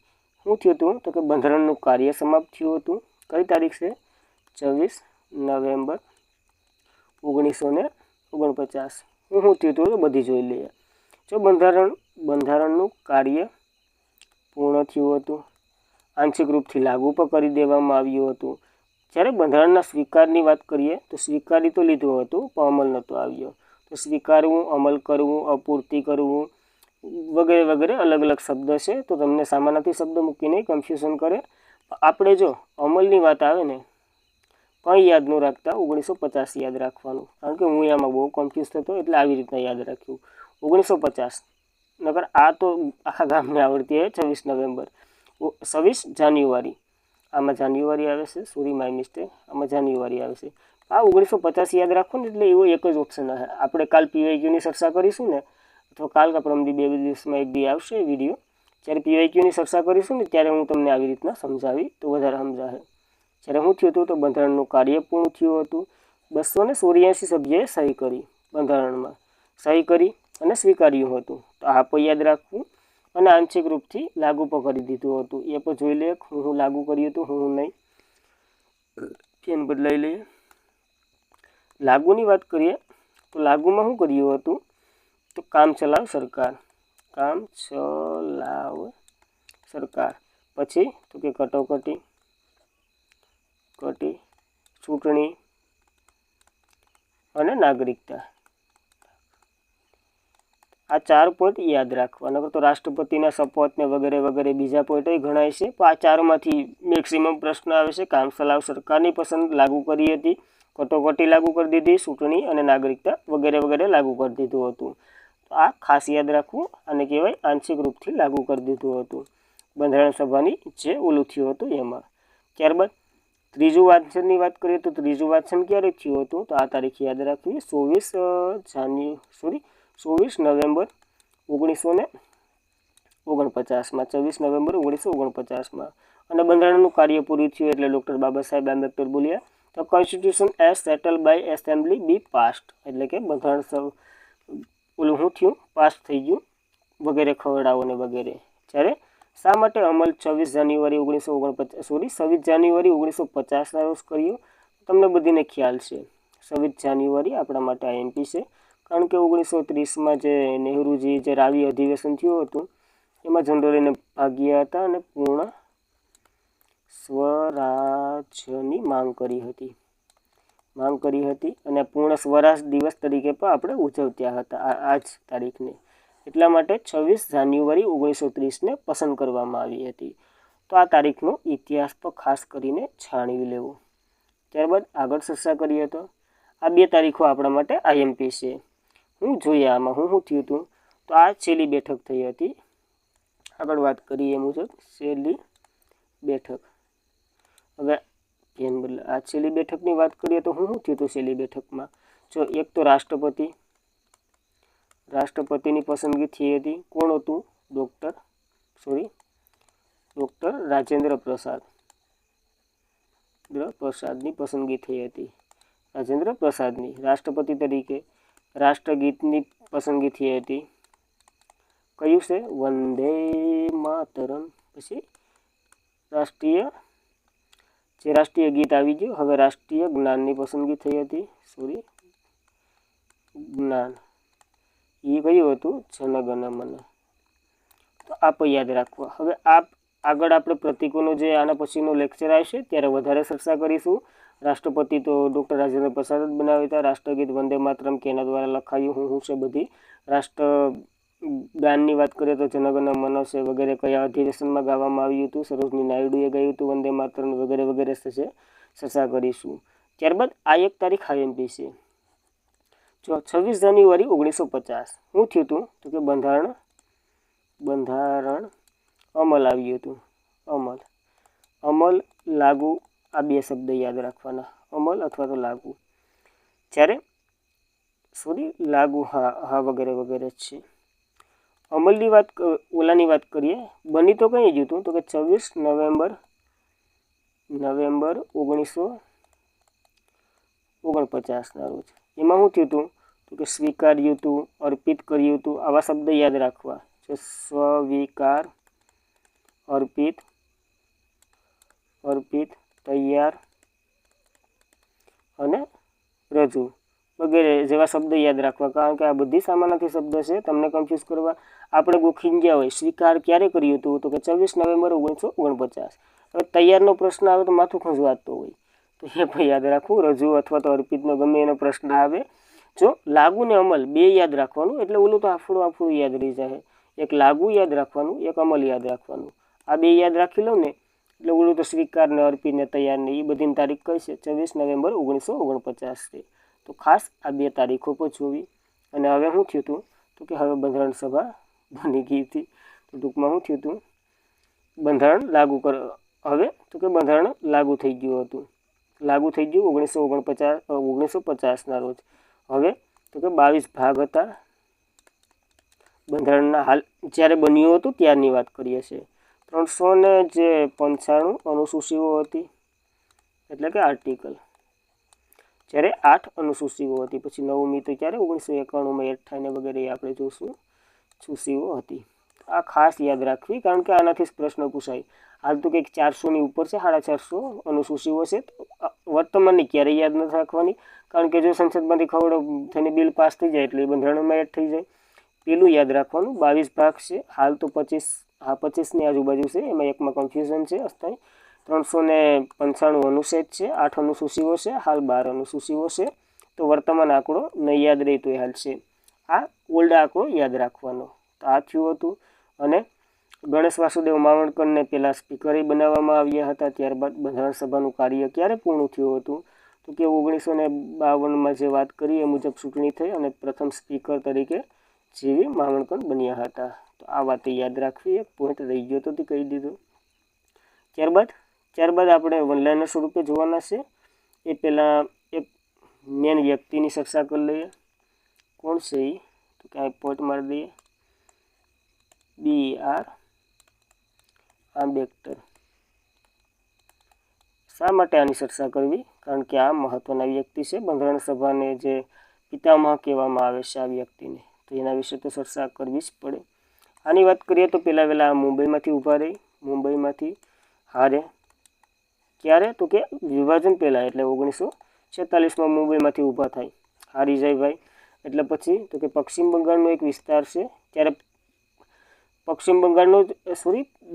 શું થયું હતું તો કે બંધારણનું કાર્ય સમાપ્ત થયું હતું. કઈ તારીખ છે? 24 નવેમ્બર 1949. શું થયું હતું તો બધી જોઈ લઈએ. જો બંધારણનું કાર્ય પૂર્ણ થયું હતું, આંશિક રૂપથી લાગુ પણ કરી દેવામાં આવ્યું હતું. જ્યારે બંધારણના સ્વીકારની વાત કરીએ તો સ્વીકારી તો લીધું હતું પણ અમલ નહોતો આવ્યો. તો સ્વીકારવું, અમલ કરવું, અપૂર્તિ કરવું વગેરે વગેરે અલગ અલગ શબ્દ છે, તો તમને સામાનાથી શબ્દ મૂકીને કન્ફ્યુઝન કરે. આપણે જો અમલની વાત આવે ને, કંઈ યાદ ન રાખતા, 1950 યાદ રાખવાનું, કારણ કે હું એમાં બહુ કન્ફ્યુઝ થતો, એટલે આવી રીતના યાદ રાખ્યું 1950. નકર આ તો આખા ગામને આવડતી હોય. 24 નવેમ્બર, 26 જાન્યુઆરી, આમાં જાન્યુઆરી આવે છે, સોરી માય મિસ્ટેક, આમાં જાન્યુઆરી આવે છે. આ 1950 યાદ રાખો ને એટલે એવો એક જ ઓપ્શન હશે. આપણે કાલ PYQની ચર્ચા કરીશું ને, અથવા કાલ કે પરમદી 2 દિવસમાં એક દી આવશે વિડીયો, જ્યારે PYQની ચર્ચા કરીશું ને ત્યારે હું તમને આવી રીતના સમજાવી તો વધારે સમજાશે. જ્યારે શું થયું હતું તો બંધારણનું કાર્ય પૂર્ણ થયું હતું. 284 સભ્યોએ સહી કરી, બંધારણમાં સહી કરી અને સ્વીકાર્યું હતું. તો આ પણ યાદ રાખવું. અને આંશિક રૂપથી લાગુ પણ કરી દીધું હતું, એ પણ જોઈ લે હું લાગુ કર્યું હતું, હું નહીં. પેન બદલાઈ લઈએ. લાગુની વાત કરીએ તો લાગુમાં શું કર્યું હતું તો કામ ચલાવ સરકાર, કામ ચલાવ સરકાર. પછી તો કે કટોકટી, ચૂંટણી અને નાગરિકતા. આ 4 પોઈન્ટ યાદ રાખવા. નકર તો રાષ્ટ્રપતિના શપથ ને વગેરે વગેરે બીજા પોઈન્ટય ગણાય છે, પણ આ 4માંથી મેક્સિમમ પ્રશ્ન આવે છે. કામ ચલાવ સરકારની પસંદ લાગુ કરી હતી, કટોકટી લાગુ કરી દીધી, ચૂંટણી અને નાગરિકતા વગેરે વગેરે લાગુ કરી દીધું હતું. તો આ ખાસ યાદ રાખવું. આને કહેવાય આંશિક રૂપથી લાગુ કરી દીધું હતું, બંધારણ સભાની જે ઓલું થયું હતું એમાં. ત્યારબાદ ત્રીજું વાંચનની વાત કરીએ તો ત્રીજું વાંચન ક્યારે થયું હતું તો આ તારીખ યાદ રાખવી, 24 નવેમ્બર 1949માં, 24 નવેમ્બર 1949માં. અને બંધારણનું કાર્ય પૂરું થયું એટલે ડૉક્ટર બાબા સાહેબ આંબેડકર બોલ્યા તો constitution as settle by assembly be passed, એટલે કે બંધારણ ઓલું શું થયું, પાસ થઈ ગયું વગેરે ખવડાવો ને વગેરે. જ્યારે શા માટે અમલ 26 જાન્યુઆરી 1950ના રોજ કર્યો? તમને બધીને ખ્યાલ છે. 26 જાન્યુઆરી આપણા માટે IMP છે, કારણ કે 1930માં જે નહેરુજી જે રાવી અધિવેશન થયું હતું એમાં જનરલીને ભાગ્યા હતા અને પૂર્ણ સ્વરાજ્યની માંગ કરી હતી, અને પૂર્ણ સ્વરાજ દિવસ તરીકે પણ આપણે ઉજવતા હતા આ જ તારીખને. એટલા માટે 26 જાન્યુઆરી 1930ને પસંદ કરવામાં આવી હતી. તો આ તારીખનો ઇતિહાસ પણ ખાસ કરીને જાણવી લેવો. ત્યારબાદ આગળ ચર્ચા કરીએ તો આ 2 તારીખો આપણા માટે IMP છે. હું જોઈએ આમાં શું થયું હતું તો આ છેલ્લી બેઠક થઈ હતી. આગળ વાત કરીએ મુજબ છેલ્લી બેઠક. હવે આ છેલ્લી બેઠકની વાત કરીએ તો શું થયું હતું છેલ્લી બેઠકમાં? જો એક તો રાષ્ટ્રપતિની પસંદગી થઈ હતી. કોણ હતું? ડૉક્ટર રાજેન્દ્ર પ્રસાદની પસંદગી થઈ હતી. રાજેન્દ્ર પ્રસાદની રાષ્ટ્રપતિ તરીકે. રાષ્ટ્રગીતની પસંદગી થઈ હતી. કયું છે? વંદે માતરમ. પછી રાષ્ટ્રીય ગીત આવી ગયું. હવે રાષ્ટ્રીય જ્ઞાનની પસંદગી થઈ હતી. જ્ઞાન એ કયું હતું? જનગણ મન. તો આ પણ યાદ રાખવા. હવે આગળ આપણે પ્રતીકોનો જે આના પછીનો લેક્ચર આવશે ત્યારે વધારે ચર્ચા કરીશું. રાષ્ટ્રપતિ તો ડૉક્ટર રાજેન્દ્ર પ્રસાદ જ બનાવ્યા હતા. રાષ્ટ્રગીત વંદે માતરમ કેના દ્વારા લખાયું શું છે બધી. રાષ્ટ્રગાનની વાત કરીએ તો જનગણ મન છે વગેરે કયા અધિવેશનમાં ગાવામાં આવ્યું હતું. સરોજની નાયડુએ ગાયું હતું વંદે માતરમ વગેરે વગેરે થશે ચર્ચા કરીશું. ત્યારબાદ આ 1 તારીખ IMP છે. જો 26 જાન્યુઆરી 1950 શું થયું હતું તો કે બંધારણ અમલ આવ્યું હતું. અમલ લાગુ, આ બે શબ્દ યાદ રાખવાના, અમલ અથવા તો લાગુ. જ્યારે લાગુ હા વગેરે વગેરે જ છે. અમલની વાત કરીએ, બની તો કઈ જ હતું તો કે 26 નવેમ્બર 1949 રોજ. એમાં શું થયું હતું તો કે સ્વીકાર્યું હતું, અર્પિત કર્યું હતું. આવા શબ્દ યાદ રાખવા. સ્વીકાર, અર્પિત, તૈયાર અને રજૂ વગેરે જેવા શબ્દ યાદ રાખવા. કારણ કે આ બધી સામાનાર્થી શબ્દ છે, તમને કન્ફ્યુઝ કરવા. આપણે ગોખીને ગયા હોય સ્વીકાર ક્યારે કર્યું હતું તો કે 26 નવેમ્બર 1949. હવે તૈયારનો પ્રશ્ન આવે તો માથું ખંજવાતો હોય, તો એ પણ યાદ રાખવું. રજૂ અથવા તો અર્પિતનો ગમે એનો પ્રશ્ન આવે, જો લાગુ ને અમલ બે યાદ રાખવાનું, એટલે ઓલું તો આફડું યાદ રહી જાય. એક લાગુ યાદ રાખવાનું, એક અમલ યાદ રાખવાનું. આ બે યાદ રાખી લો ને એટલે ઓલું તો સ્વીકાર ને અર્પિત ને તૈયાર ને એ બધીની તારીખ કઈ છે 24 નવેમ્બર 1949 છે. તો ખાસ આ બે તારીખો પર જોવી. અને હવે શું થયું હતું તો કે હવે બંધારણ સભા બની ગઈ હતી. તો ટૂંકમાં શું થયું હતું, બંધારણ લાગુ હવે તો કે બંધારણ લાગુ થઈ ગયું હતું. લાગુ થઈ ગયું 1950 રોજ. હવે તો કે 22 ભાગ હતા બંધારણના. હાલ જ્યારે બન્યું હતું ત્યારની વાત કરીએ છીએ. 395 અનુસૂચિઓ હતી, એટલે કે આર્ટિકલ. જ્યારે 8 અનુસૂચિઓ હતી. પછી 9મી તો ક્યારે 1991 એડ થઈને વગેરે આપણે જોશું સૂચિઓ હતી. આ ખાસ યાદ રાખવી, કારણ કે આનાથી જ પ્રશ્ન પૂછાય. હાલ તો કંઈક 400ની ઉપર છે, 450 અનુસૂચિઓ છે. વર્તમાનની ક્યારેય યાદ નથી રાખવાની, કારણ કે જો સંસદમાંથી ખવડો થઈને બિલ પાસ થઈ જાય એટલે એ બંધારણમાં એડ થઈ જાય. પેલું યાદ રાખવાનું 22 ભાગ છે. હાલ તો 25ની આજુબાજુ છે, એમાં એકમાં કન્ફ્યુઝન છે અસ્થાયી. 395 અનુચ્છેદ છે, 8 અનુસૂચિઓ છે, હાલ 12 અનુસૂચિઓ છે. તો વર્તમાન આંકડો નહીં યાદ રહે તો એ હાલ છે. આ ઓલ્ડ આંકડો યાદ રાખવાનો. તો આ થયું હતું. અને ગણેશ વાસુદેવ માવણકરને પહેલાં સ્પીકરે બનાવવામાં આવ્યા હતા. ત્યારબાદ બંધારણ સભાનું કાર્ય ક્યારે પૂર્ણ થયું હતું તો કે 1952માં જે વાત કરી એ મુજબ ચૂંટણી થઈ અને પ્રથમ સ્પીકર તરીકે જીવી માવણકર બન્યા હતા. તો આ વાત યાદ રાખવી. એક પોઈન્ટ રહી ગયો તો તે કહી દીધો. ત્યારબાદ આપણે વનલાઈનર સ્વરૂપે જોવાના છે. એ પહેલાં એક મેન વ્યક્તિની ચર્ચા કરી લઈએ. કોણ છે એ તો ક્યાંય પોઈન્ટ મારી દઈએ, BR આંબેડકર. શા માટે આની ચર્ચા કરવી? કારણ કે આ મહત્વના વ્યક્તિ છે. બંધારણ સભાને જે પિતામહ કહેવામાં આવે છે આ વ્યક્તિને, તો એના વિશે તો ચર્ચા કરવી જ પડે. આની વાત કરીએ તો પહેલાં મુંબઈમાંથી ઊભા રહી. મુંબઈમાંથી હારે ક્યારે તો કે વિભાજન પહેલાં, એટલે 1946માં મુંબઈમાંથી ઊભા થાય. હારી જાય ભાઈ. એટલે પછી તો કે પશ્ચિમ બંગાળનો એક વિસ્તાર છે, ત્યારે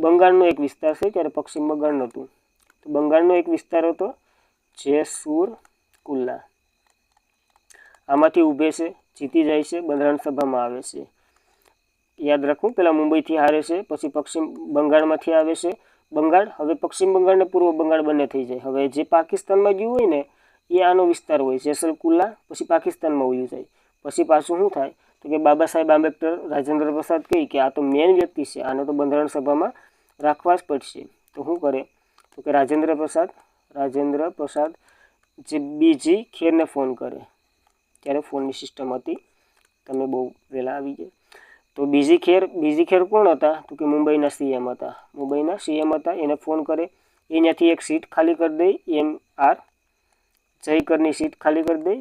બંગાળનો એક વિસ્તાર છે, ત્યારે પશ્ચિમ બંગાળ નહોતું. તો બંગાળનો એક વિસ્તાર હતો જેસુર કુલ્લા. આમાંથી ઊભે છે, જીતી જાય છે, બંધારણ સભામાં આવે છે. યાદ રાખવું, પહેલાં મુંબઈથી હારે છે, પછી પશ્ચિમ બંગાળમાંથી આવે છે. બંગાળ હવે પશ્ચિમ બંગાળ ને પૂર્વ બંગાળ બંને થઈ જાય. હવે જે પાકિસ્તાનમાં ગયું હોય ને એ આનો વિસ્તાર હોય, જેસર કુલ્લા. પછી પાકિસ્તાનમાં વયું જાય. પછી પાછું શું થાય તો કે બાબા સાહેબ આંબેડકર, રાજેન્દ્ર પ્રસાદ કહે કે આ તો મેન વ્યક્તિ છે, આને તો બંધારણ સભામાં રાખવા જ પડશે. તો શું કરે તો કે રાજેન્દ્ર પ્રસાદ જે બીજી ખેરને ફોન કરે. ત્યારે ફોનની સિસ્ટમ હતી, તમે બહુ વહેલા આવી ગયા. તો બીજી ખેર કોણ હતા તો કે મુંબઈના સીએમ હતા. એને ફોન કરે, એનાથી એક સીટ ખાલી કરી દે. MR જયકરની સીટ ખાલી કરી દે.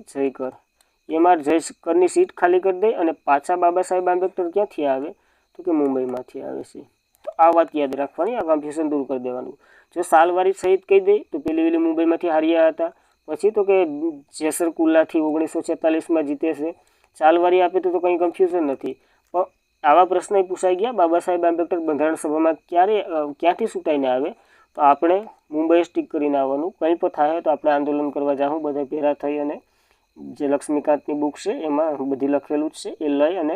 MR જયકરની સીટ ખાલી કરી દે. અને પાછા બાબા સાહેબ આંબેડકર ક્યાંથી આવે તો કે મુંબઈમાંથી આવે છે. તો આ વાત યાદ રાખવાની, આ કન્ફ્યુઝન દૂર કરી દેવાનું. જો સાલવારી સહિત કહી દે તો પેલી મુંબઈમાંથી હાર્યા હતા. પછી તો કે જેસર કુલ્લાથી 1946માં જીતે છે. સાલવારી આપે તો કંઈ કન્ફ્યુઝન નથી. પણ આવા પ્રશ્ન પૂછાઈ ગયા, બાબા સાહેબ આંબેડકર બંધારણ સભામાં ક્યાંથી ચૂંટાઈને આવે, તો આપણે મુંબઈ સ્ટીક કરીને આવવાનું. કંઈ પણ થાય તો આપણે આંદોલન કરવા જાઉં, બધા ભેગા થઈ. અને જે લક્ષ્મીકાંતની બુક છે એમાં બધી લખેલું જ છે, એ લઈ અને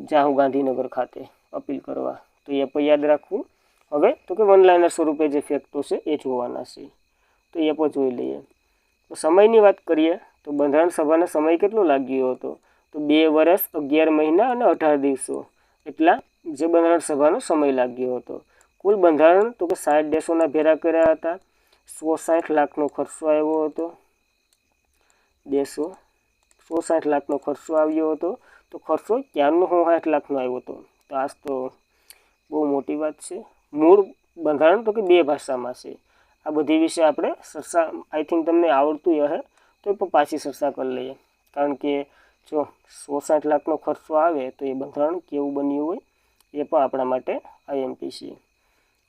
જાઉં ગાંધીનગર ખાતે અપીલ કરવા. તો એ પણ યાદ રાખવું. હવે તો કે વનલાઈનર સ્વરૂપે જે ફેક્ટો છે એ જોવાના છે, તો એ પણ જોઈ લઈએ. તો સમયની વાત કરીએ તો તો બંધારણ સભાનો સમય કેટલો લાગ્યો હતો? તો 2 વર્ષ 11 મહિના અને 18 દિવસો એટલા જે બંધારણ સભાનો સમય લાગ્યો હતો. કુલ બંધારણ તો કે 60 દેશોના ભેરા કર્યા હતા. 160 લાખનો ખર્ચો આવ્યો હતો. દેશો 160 લાખનો ખર્ચો આવ્યો હતો. તો ખર્ચો ક્યારનો 60 લાખનો આવ્યો હતો? તો આજ તો બહુ મોટી વાત છે. મૂળ બંધારણ તો કે 2 ભાષામાં છે. આ બધી વિશે આપણે ચર્ચા આઈ થિંક તમને આવડતું હશે તો પણ પાછી ચર્ચા કરી લઈએ. કારણ કે જો 160 લાખનો ખર્ચો આવે તો એ બંધારણ કેવું બન્યું હોય એ પણ આપણા માટે આઈએમપી છે.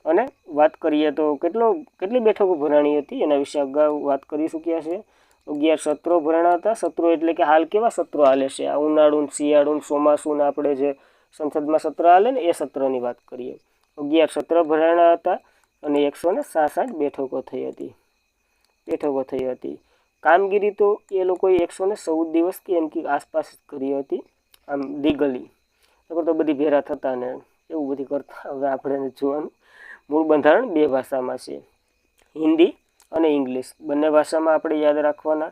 અને વાત કરીએ તો કેટલી બેઠકો ભરાણી હતી એના વિશે અગાઉ વાત કરી ચૂક્યા છે. 11 સત્રો ભરાણા હતા. સત્રો એટલે કે હાલ કેવા સત્રો હાલે છે? આ ઉનાળું, શિયાળું, ચોમાસું, આપણે જે સંસદમાં સત્ર હાલે ને એ સત્રની વાત કરીએ. 11 સત્ર ભરાણા હતા અને 166 બેઠકો થઈ હતી. કામગીરી તો એ લોકોએ 114 દિવસ કે એમ કે આસપાસ કરી હતી, આમ લીગલી. તો બધી ભેરા થતા ને એવું બધી કરતા. હવે આપણે જોવાનું. મૂળ બંધારણ 2 ભાષામાં છે, હિન્દી અને ઇંગ્લિશ. બંને ભાષામાં આપણે યાદ રાખવાના.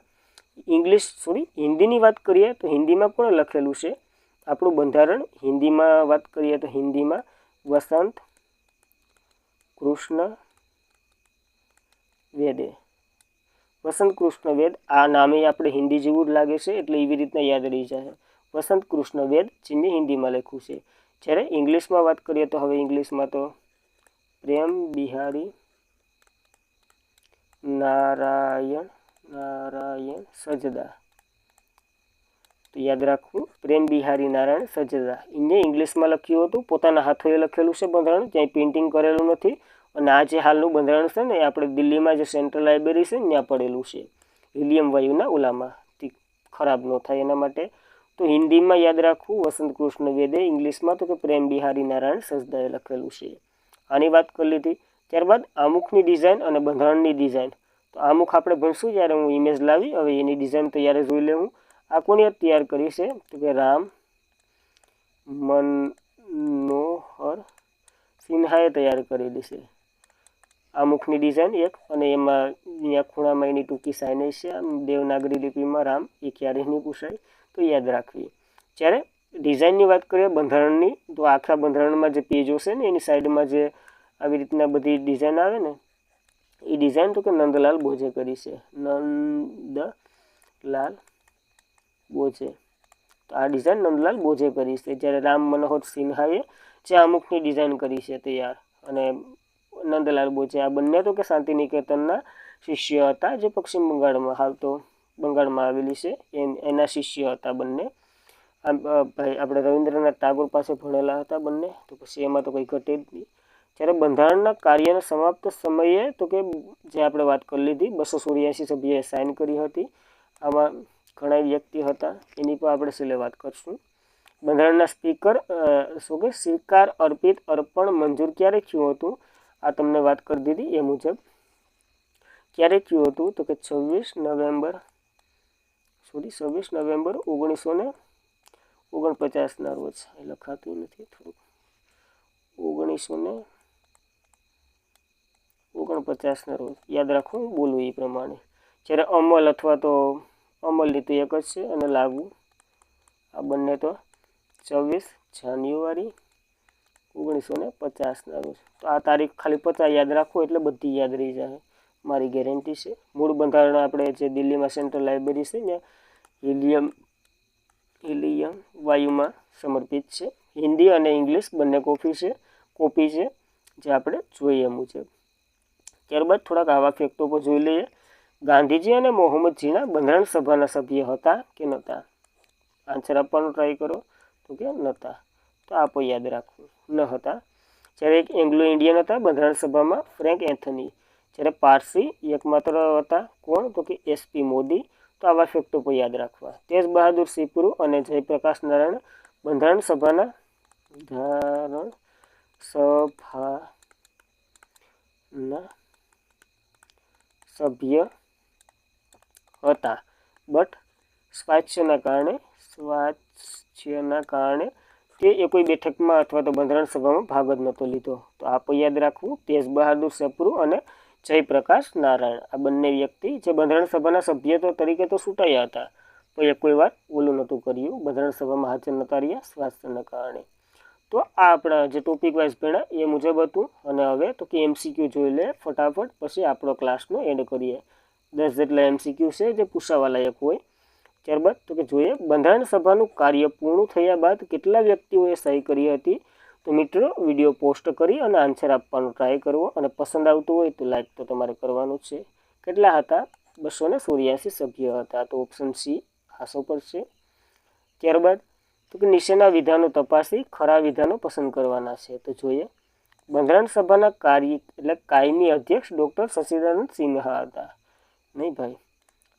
હિન્દીની વાત કરીએ તો હિન્દીમાં કોણે લખેલું છે આપણું બંધારણ? હિન્દીમાં વાત કરીએ તો હિન્દીમાં વસંત કૃષ્ણ વેદે. વસંત કૃષ્ણ વેદ. આ નામે આપણે હિન્દી જેવું જ લાગે છે એટલે એવી રીતના યાદ રહી જાય. વસંત કૃષ્ણ વેદ જેને હિન્દીમાં લખ્યું છે. જ્યારે ઇંગ્લિશમાં વાત કરીએ તો હવે ઇંગ્લિશમાં તો પ્રેમ બિહારી નારાયણ સજદા. તો યાદ રાખવું, પ્રેમ બિહારી નારાયણ સજદા. એને ઇંગ્લિશમાં લખ્યું હતું, પોતાના હાથોએ લખેલું છે બંધારણ, ક્યાંય પ્રિન્ટિંગ કરેલું નથી. અને આ જે હાલનું બંધારણ છે ને એ આપણે દિલ્હીમાં જે સેન્ટ્રલ લાઇબ્રેરી છે ને ત્યાં પડેલું છે, હિલિયમ વાયુના ઓલામાં, ખરાબ ન થાય એના માટે. તો હિન્દીમાં યાદ રાખવું વસંત કૃષ્ણ વેદે, ઇંગ્લિશમાં તો કે પ્રેમ બિહારી નારાયણ સજદાએ લખેલું છે. આની વાત કરી લીધી. ત્યારબાદ આમુખની ડિઝાઇન અને બંધારણની ડિઝાઇન. તો આમુખ આપણે ભણશું જ્યારે હું ઇમેજ લાવી. હવે એની ડિઝાઇન તૈયાર જોઈ લેવું. આ કોને તૈયાર કરી છે? તો કે રામ મનોહર સિન્હાએ તૈયાર કરેલી છે આમુખની ડિઝાઇન એક. અને એમાં અહીંયા ખૂણામાં એની ટૂંકી સાઇનેજ છે, આમ દેવનાગરી લિપિમાં રામ, એ ક્યારે નહીં પૂછાય તો યાદ રાખવી. જ્યારે ડિઝાઇનની વાત કરીએ બંધારણની, તો આખા બંધારણમાં જે પેજો છે ને એની સાઈડમાં જે આવી રીતના બધી ડિઝાઇન આવે ને એ ડિઝાઇન તો કે નંદલાલ બોઝે કરી છે. નંદલાલ બોઝે. તો આ ડિઝાઇન નંદલાલ બોઝે કરી છે. જ્યારે રામ મનોહર સિન્હાએ જે અમુકની ડિઝાઇન કરી છે તૈયાર, અને નંદલાલ બોઝે આ બંને તો કે શાંતિનિકેતનના શિષ્ય હતા, જે પશ્ચિમ બંગાળમાં, હાલ તો બંગાળમાં આવેલી છે, એના શિષ્ય હતા બંને. ભાઈ આપણે રવિન્દ્રનાથ ટાગોર પાસે ભણેલા હતા બંને, તો પછી એમાં તો કંઈ ઘટે જ નહીં. જ્યારે બંધારણના કાર્યના સમાપ્ત સમયે તો કે જે આપણે વાત કરી લીધી 284 સભ્યોએ સાઇન કરી હતી. આમાં ઘણા વ્યક્તિ હતા, એની પર આપણે છેલ્લે વાત કરશું. બંધારણના સ્વીકાર અર્પણ મંજૂર ક્યારે થયું હતું? આ તમને વાત કરી દીધી એ મુજબ. ક્યારે થયું હતું? તો કે 26 નવેમ્બર 1949ના રોજ. એ લખાતું નથી થોડુંક. 1949ના રોજ યાદ રાખવું, બોલવું એ પ્રમાણે. જ્યારે અમલ અથવા તો અમલની તો એક જ છે, અને લાગુ આ બંને તો 24 જાન્યુઆરી 1950ના રોજ. તો આ તારીખ ખાલી 50 યાદ રાખો એટલે બધી યાદ રહી જાય, મારી ગેરંટી છે. મૂળ બંધારણ આપણે જે દિલ્હીમાં સેન્ટ્રલ લાઇબ્રેરી છે ને હિલિયમ વાયુમાં સમર્પિત છે. હિન્દી અને ઇંગ્લિશ બંને કોપી છે જે આપણે જોઈએ મુજબ. ત્યારબાદ થોડાક આવા ફેક્ટો પર જોઈ લઈએ. ગાંધીજી અને મોહમ્મદ જીના બંધારણ સભાના સભ્ય હતા કે નહોતા? આન્સર આપવાનો ટ્રાય કરો. તો કે નહોતા. તો આ પણ યાદ રાખવું, ન હતા. જ્યારે એક એંગ્લો ઇન્ડિયન હતા બંધારણ સભામાં, ફ્રેન્ક એન્થની. જ્યારે પારસી એકમાત્ર હતા, કોણ? તો કે એસપી મોદી. તો આવા ફેક્ટો પણ યાદ રાખવા. તેજ બહાદુર સિપરુ અને જયપ્રકાશ નારાયણ બંધારણ સભાના સભ્ય હતા, બટ સ્વાસ્થ્યના કારણે તે એ કોઈ બેઠકમાં અથવા તો બંધારણ સભામાં ભાગ જ નહોતો લીધો. તો આ પણ યાદ રાખવું. તેજ બહાદુર સિપરુ અને જયપ્રકાશ નારાયણ. આ બંને વ્યક્તિ જે બંધારણ સભાના સભ્ય તરીકે તો ચૂંટાયા હતા, પણ એ કોઈ વાર ઓલું નહોતું કર્યું, બંધારણ સભામાં હાજર નહોતા રહ્યા સ્વાસ્થ્યના કારણે. તો આ આપણા જે ટોપિક વાઇઝ ભણ્યા એ મુજબ હતું. અને હવે તો કે MCQ જોઈ લે ફટાફટ, પછી આપણો ક્લાસનો એન્ડ કરીએ. 10 જેટલા MCQ છે જે પૂછાવા લાયક હોય. ત્યારબાદ તો કે જોઈએ બંધારણ સભાનું કાર્ય પૂર્ણ થયા બાદ કેટલા વ્યક્તિઓએ સહી કરી હતી. તો મિત્રો વિડીયો પોસ્ટ કરી અને આન્સર આપવાનો ટ્રાય કરવો, અને પસંદ આવતું હોય તો લાઈક તો તમારે કરવાનું જ છે. કેટલા હતા? 284 સભ્ય હતા. તો ઓપ્શન સી હાસો પડશે. ત્યારબાદ તો કે નીચેના વિધાનો તપાસી ખરા વિધાનો પસંદ કરવાના છે. તો જોઈએ બંધારણ સભાના કાયમી અધ્યક્ષ ડૉક્ટર સચ્ચિદાનંદ સિન્હા હતા. નહીં ભાઈ,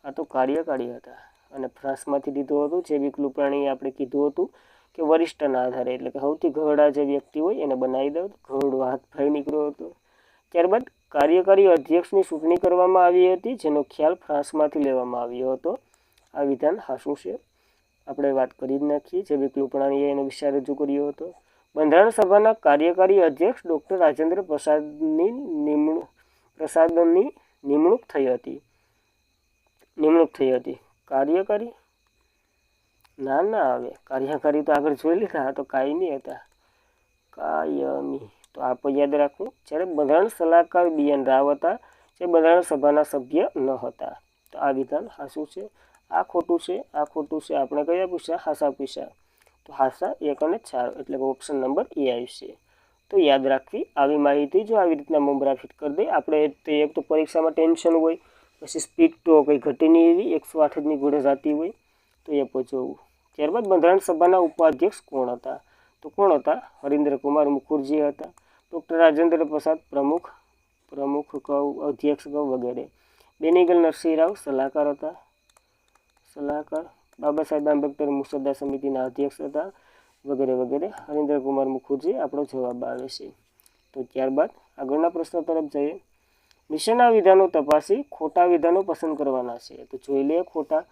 આ તો કાર્યકારી હતા, અને ફ્રાન્સમાંથી લીધું હતું. જે વિકલું પ્રાણી આપણે કીધું હતું કે વરિષ્ઠના આધારે, એટલે કે સૌથી ઘરડા જે વ્યક્તિ હોય એને બનાવી દઉં. ઘરડો હાથ ભાઈ નીકળ્યો હતો. ત્યારબાદ કાર્યકારી અધ્યક્ષની ચૂંટણી કરવામાં આવી હતી, જેનો ખ્યાલ ફ્રાન્સમાંથી લેવામાં આવ્યો હતો. આ વિધાન હાસું છે, આપણે વાત કરી જ નાખીએ. જે વિકલું પ્રાણીએ એનો વિચાર રજૂ કર્યો હતો. બંધારણ સભાના કાર્યકારી અધ્યક્ષ ડૉક્ટર રાજેન્દ્ર પ્રસાદની નિમણૂક થઈ હતી. કાર્યકારી ના આવે, કાર્યકારી તો આગળ જોઈ લીધા, આ તો કાયમી હતા. કાયમી તો આપ યાદ રાખવું. જ્યારે બંધારણ સલાહકાર BN રાવ હતા, જે બંધારણ સભાના સભ્ય ન હતા. તો આ વિધાન હાસું છે. આ ખોટું છે, આ ખોટું છે. આપણે કયા પૂછ્યા? હાસા પૂછ્યા. તો હાસા 1 અને 4, એટલે કે ઓપ્શન નંબર એ આવશે. તો યાદ રાખવી આવી માહિતી. જો આવી રીતના મમરા ફિટ કરી દે આપણે, એક તો પરીક્ષામાં ટેન્શન હોય, પછી સ્પીડ તો કંઈ ઘટી નહીં એવી 108 ની ઘોડે જાતી હોય, તો એ પૂછવું. ત્યારબાદ બંધારણ સભાના ઉપાધ્યક્ષ કોણ હતા? તો કોણ હતા? હરીન્દ્ર કુમાર મુખર્જી હતા. ડૉક્ટર રાજેન્દ્ર પ્રસાદ પ્રમુખ અધ્યક્ષ વગેરે. બેનીગલ નરસિંહ રાવ સલાહકાર હતા. બાબા સાહેબ આંબેડકર મુસદ્દા સમિતિના અધ્યક્ષ હતા, વગેરે વગેરે. હરીન્દ્ર કુમાર મુખર્જી આપણો જવાબ આવે છે. તો ત્યારબાદ આગળના પ્રશ્ન તરફ જઈએ. નીચેના વિધાનો તપાસી ખોટા વિધાનો પસંદ કરવાના છે. તો જોઈ લઈએ ખોટા.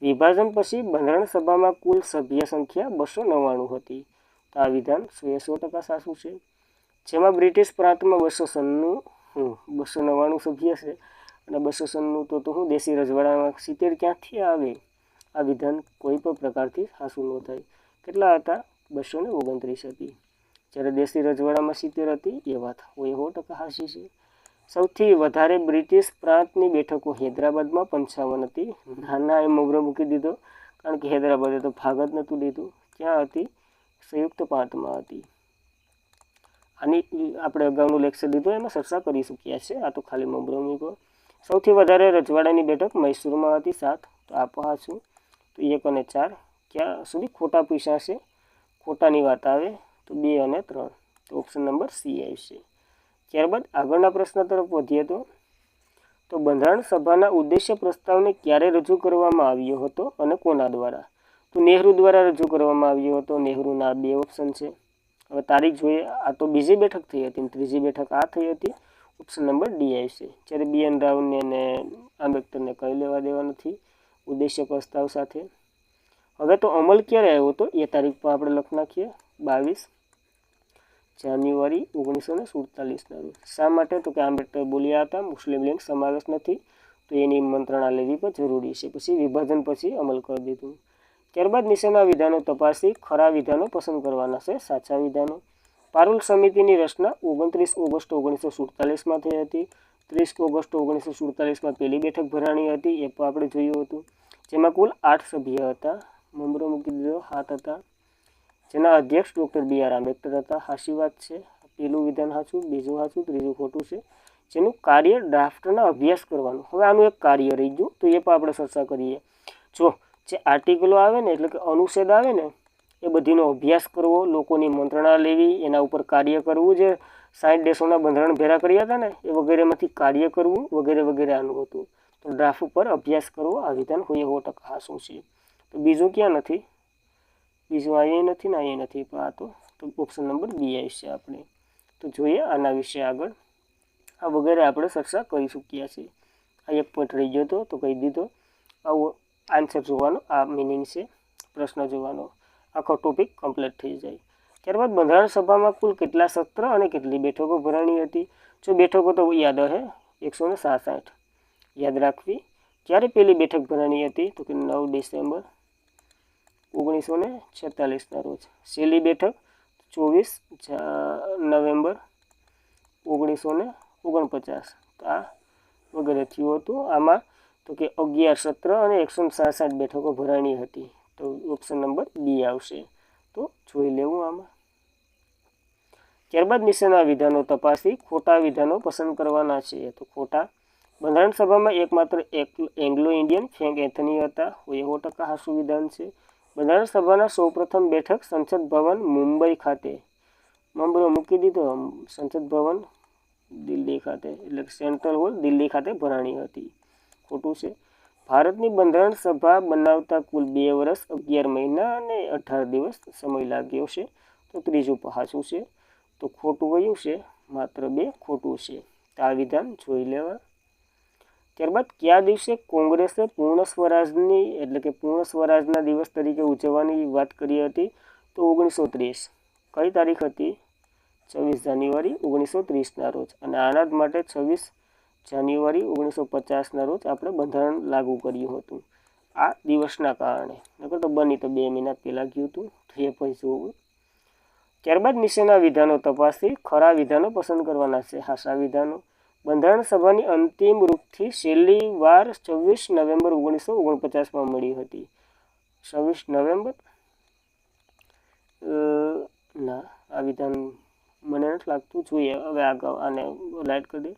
વિભાજન પછી બંધારણ સભામાં કુલ સભ્ય સંખ્યા 299 હતી. તો આ વિધાન 100% સાચું છે. જેમાં બ્રિટિશ પ્રાંતમાં 299 સભ્ય છે, અને 299 તો હું દેશી રજવાડામાં 70 ક્યાંથી આવે? આ વિધાન કોઈ પણ પ્રકારથી સાચું ન થાય. કેટલા હતા? 229 હતી. જ્યારે દેશી રજવાડામાં 70 હતી, એ વાત 100% સાચી છે. સૌથી વધારે બ્રિટિશ પ્રાંતની બેઠકો હૈદરાબાદમાં 55 હતી. નાના એ મોગરો મૂકી દીધો, કારણ કે હૈદરાબાદે તો ભાગ જ નહોતું લીધું. ક્યાં હતી? સંયુક્ત પ્રાંતમાં હતી. આની આપણે અગાઉનું લેક્ચર લીધું, એમાં ચર્ચા કરી ચૂક્યા છે. આ તો ખાલી મોગરો મૂક્યો. સૌથી વધારે રજવાડાની બેઠક મૈસૂરમાં હતી 7. તો આ પાછું. તો 1 અને 4 ક્યાં સુધી ખોટા પૂછ્યા છે? ખોટાની વાત આવે તો 2 અને 3. તો ઓપ્શન નંબર સી આવશે. ત્યારબાદ આગળના પ્રશ્ન તરફ વધીએ તો બંધારણ સભાના ઉદ્દેશ્ય પ્રસ્તાવને ક્યારે રજૂ કરવામાં આવ્યો હતો અને કોના દ્વારા? તો નહેરુ દ્વારા રજૂ કરવામાં આવ્યો હતો. નહેરુના 2 ઓપ્શન છે. હવે તારીખ જોઈએ. આ તો બીજી બેઠક થઈ હતી, ત્રીજી બેઠક આ થઈ હતી. ઓપ્શન નંબર ડી આવશે. જ્યારે BN રાવને અને આંબેડકરને કંઈ લેવા દેવા નથી ઉદ્દેશ્ય પ્રસ્તાવ સાથે. હવે તો અમલ ક્યારે આવ્યો હતો એ તારીખ પર આપણે લખી નાખીએ. 22 જાન્યુઆરી 1947 રોજ. શા માટે? તો કે આંબેડકર બોલ્યા હતા મુસ્લિમ લીગ સમાવેશ નથી, તો એની મંત્રણા લેવી પણ જરૂરી છે. પછી વિભાજન પછી અમલ કરી દીધું. ત્યારબાદ નીચેના વિધાનો તપાસી ખરા વિધાનો પસંદ કરવાના છે, સાચા વિધાનો. પારુલ સમિતિની રચના 29 ઓગસ્ટ 1947માં થઈ હતી. 30 ઓગસ્ટ 1947માં પહેલી બેઠક ભરાણી હતી, એ પણ આપણે જોયું હતું. જેમાં કુલ 8 સભ્ય હતા. મમરો મૂકી દીધો, 7 હતા. જેના અધ્યક્ષ ડૉક્ટર BR આંબેડકર હતા. સાચી વાત છે. પહેલું વિધાન સાચું, બીજું સાચું, ત્રીજું ખોટું છે. જેનું કાર્ય ડ્રાફ્ટના અભ્યાસ કરવાનું. હવે આનું એક કાર્ય રહી ગયું, તો એ પણ આપણે ચર્ચા કરીએ. જો જે આર્ટિકલો આવે ને, એટલે કે અનુચ્છેદ આવે ને, એ બધીનો અભ્યાસ કરવો, લોકોની મંત્રણા લેવી, એના ઉપર કાર્ય કરવું. જે 60 દેશોના બંધારણ ભેરા કર્યા હતા ને, એ વગેરેમાંથી કાર્ય કરવું, વગેરે વગેરે આનું હતું. તો ડ્રાફ્ટ ઉપર અભ્યાસ કરવો, આ વિધાન 100% સાચું છે. તો બીજું ક્યાં નથી? બીજું અહીંયા નથી ને અહીંયા નથી, પણ આ તો ઓપ્શન નંબર બી આવશે આપણે. તો જોઈએ આના વિશે આગળ. આ વગેરે આપણે ચર્ચા કરી ચૂક્યા છીએ. આ એક પોઈન્ટ રહી ગયો હતો, તો કહી દીધો. આવો આન્સર જોવાનો, આ મિનિંગ છે પ્રશ્ન જોવાનો. આખો ટોપિક કમ્પ્લીટ થઈ જાય. ત્યારબાદ બંધારણ સભામાં કુલ કેટલા સત્ર અને કેટલી બેઠકો ભરાણી હતી? જો બેઠકો તો યાદ હે 167 યાદ રાખવી. ક્યારે પહેલી બેઠક ભરાણી હતી? તો કે 9 ડિસેમ્બર 1946ના રોજ. છેલ્લી બેઠક 24 નવેમ્બર 1949. આ વગેરે થયું હતું. આમાં તો કે 11 સત્ર અને 167 બેઠકો ભરાણી હતી. તો ઓપ્શન નંબર બી આવશે. તો જોઈ લેવું આમાં. ત્યારબાદ નીચેના વિધાનો તપાસી ખોટા વિધાનો પસંદ કરવાના છે. તો ખોટા. બંધારણ સભામાં એકમાત્ર એંગ્લો ઇન્ડિયન ફ્રેન્ક એન્થની હતા. 100% હાસુ વિધાન છે. બંધારણ સભાના સૌપ્રથમ બેઠક સંસદ ભવન મુંબઈ ખાતે, નંબરો મૂકી દીધો, સંસદ ભવન દિલ્હી ખાતે, એટલે સેન્ટ્રલ હોલ દિલ્હી ખાતે ભરાણી હતી. ખોટું છે. ભારતની બંધારણ સભા બનાવતા કુલ 2 વર્ષ 11 મહિના અને 18 દિવસ સમય લાગ્યો છે. તો ત્રીજું હાચું છે. તો ખોટું કયું છે? માત્ર 2 ખોટું છે. તો આ વિધાન જોઈ લેવા. ત્યારબાદ કયા દિવસે કોંગ્રેસે પૂર્ણ સ્વરાજની એટલે કે પૂર્ણ સ્વરાજના દિવસ તરીકે ઉજવવાની વાત કરી હતી? તો 1930. કઈ તારીખ હતી? 26 જાન્યુઆરી 1930ના રોજ. અને આના માટે 26 જાન્યુઆરી 1950ના રોજ આપણે બંધારણ લાગુ કર્યું હતું આ દિવસના કારણે. નકર તો બની તો 2 મહિના પહેલાં ગયું હતું. તો એ પણ જોવું. ત્યારબાદ નીચેના વિધાનો તપાસી ખરા વિધાનો પસંદ કરવાના છે. હાસા વિધાનો. બંધારણ સભાની અંતિમ રૂપથી છેલ્લી વાર 26 નવેમ્બર 1949માં મળી હતી. 26 નવેમ્બર ના, આ વિધાન મને નથી લાગતું. જોઈએ હવે આગળ આને લાઈટ કરી દે.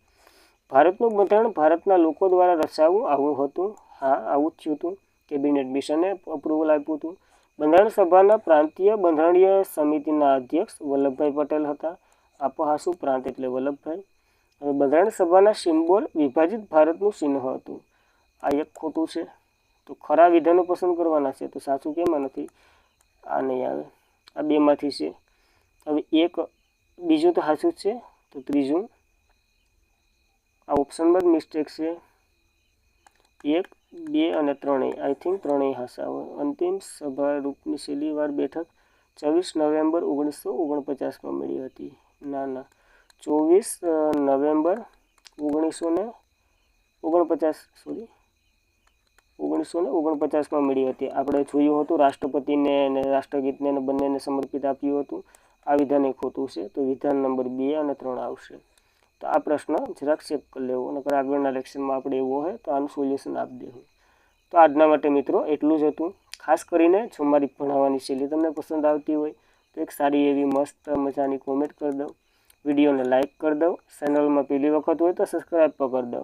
ભારતનું બંધારણ ભારતના લોકો દ્વારા રચાવું આવું હતું. હા, આવું જ થયું હતું. કેબિનેટ મિશને અપ્રુવલ આપ્યું હતું. બંધારણ સભાના પ્રાંતીય બંધારણીય સમિતિના અધ્યક્ષ વલ્લભભાઈ પટેલ હતા. આપો હાસુ, પ્રાંત એટલે વલ્લભભાઈ. હવે બંધારણ સભાના સિમ્બોલ વિભાજિત ભારતનું ચિહ્ન હતું. આ એક ખોટું છે. તો ખરા વિધાનો પસંદ કરવાના છે. તો સાચું કેમાં નથી? આ નહીં આવે. આ બેમાંથી છે. હવે એક બીજું તો સાચું જ છે. તો ત્રીજું આ ઓપ્શનમાં જ મિસ્ટેક છે. 1, 2 અને 3 આઈ થિંક 3 હાસા હોય. અંતિમ સભા રૂપની છેલ્લી વાર બેઠક 24 નવેમ્બર 1949માં મળી હતી. ના, 24 નવેમ્બર 1949માં મળી હતી. આપણે જોયું હતું રાષ્ટ્રપતિને અને રાષ્ટ્રગીતને બંનેને સમર્પિત આપ્યું હતું. આ વિધાન એ ખોટું છે. તો વિધાન નંબર 2 અને 3 આવશે. તો આ પ્રશ્ન જરાક ચેક કરી લેવો. નકર આગળના લેક્ચરમાં આપણે એવું હોય તો આનું સોલ્યુશન આપી દેવું. તો આજના માટે મિત્રો એટલું જ હતું. ખાસ કરીને જો મારી ભણાવવાની શૈલી તમને પસંદ આવતી હોય તો એક સારી એવી મસ્ત મજાની કોમેન્ટ કરી દો. વિડીયોને લાઇક કરી દો. ચેનલમાં પહેલી વખત હોય તો સબસ્ક્રાઈબ પણ કરી દો.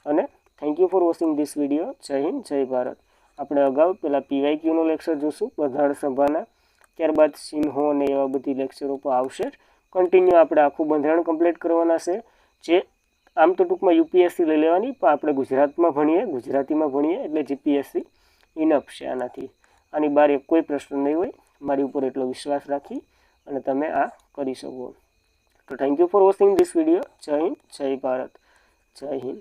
અને thank you for watching this video. જય હિન્દ, જય ભારત. આપણે અગાઉ પેલા PYQનો લેક્ચર જોશું બંધારણ સભાના. ત્યારબાદ સિંહો અને એવા બધી લેક્ચરો પણ આવશે. કન્ટિન્યુ આપણે આખું બંધારણ કમ્પ્લીટ કરવાના છે. જે આમ તો ટૂંકમાં UPSC લઈ લેવાની, પણ આપણે ગુજરાતીમાં ભણીએ એટલે GPSC ઇનફ છે આનાથી. આની બહાર એક કોઈ પ્રશ્ન નહીં હોય. મારી ઉપર એટલો વિશ્વાસ રાખી અને તમે આ કરી શકો. તો thank you for watching this video. જય હિન્દ, જય ભારત. જય હિન્દ.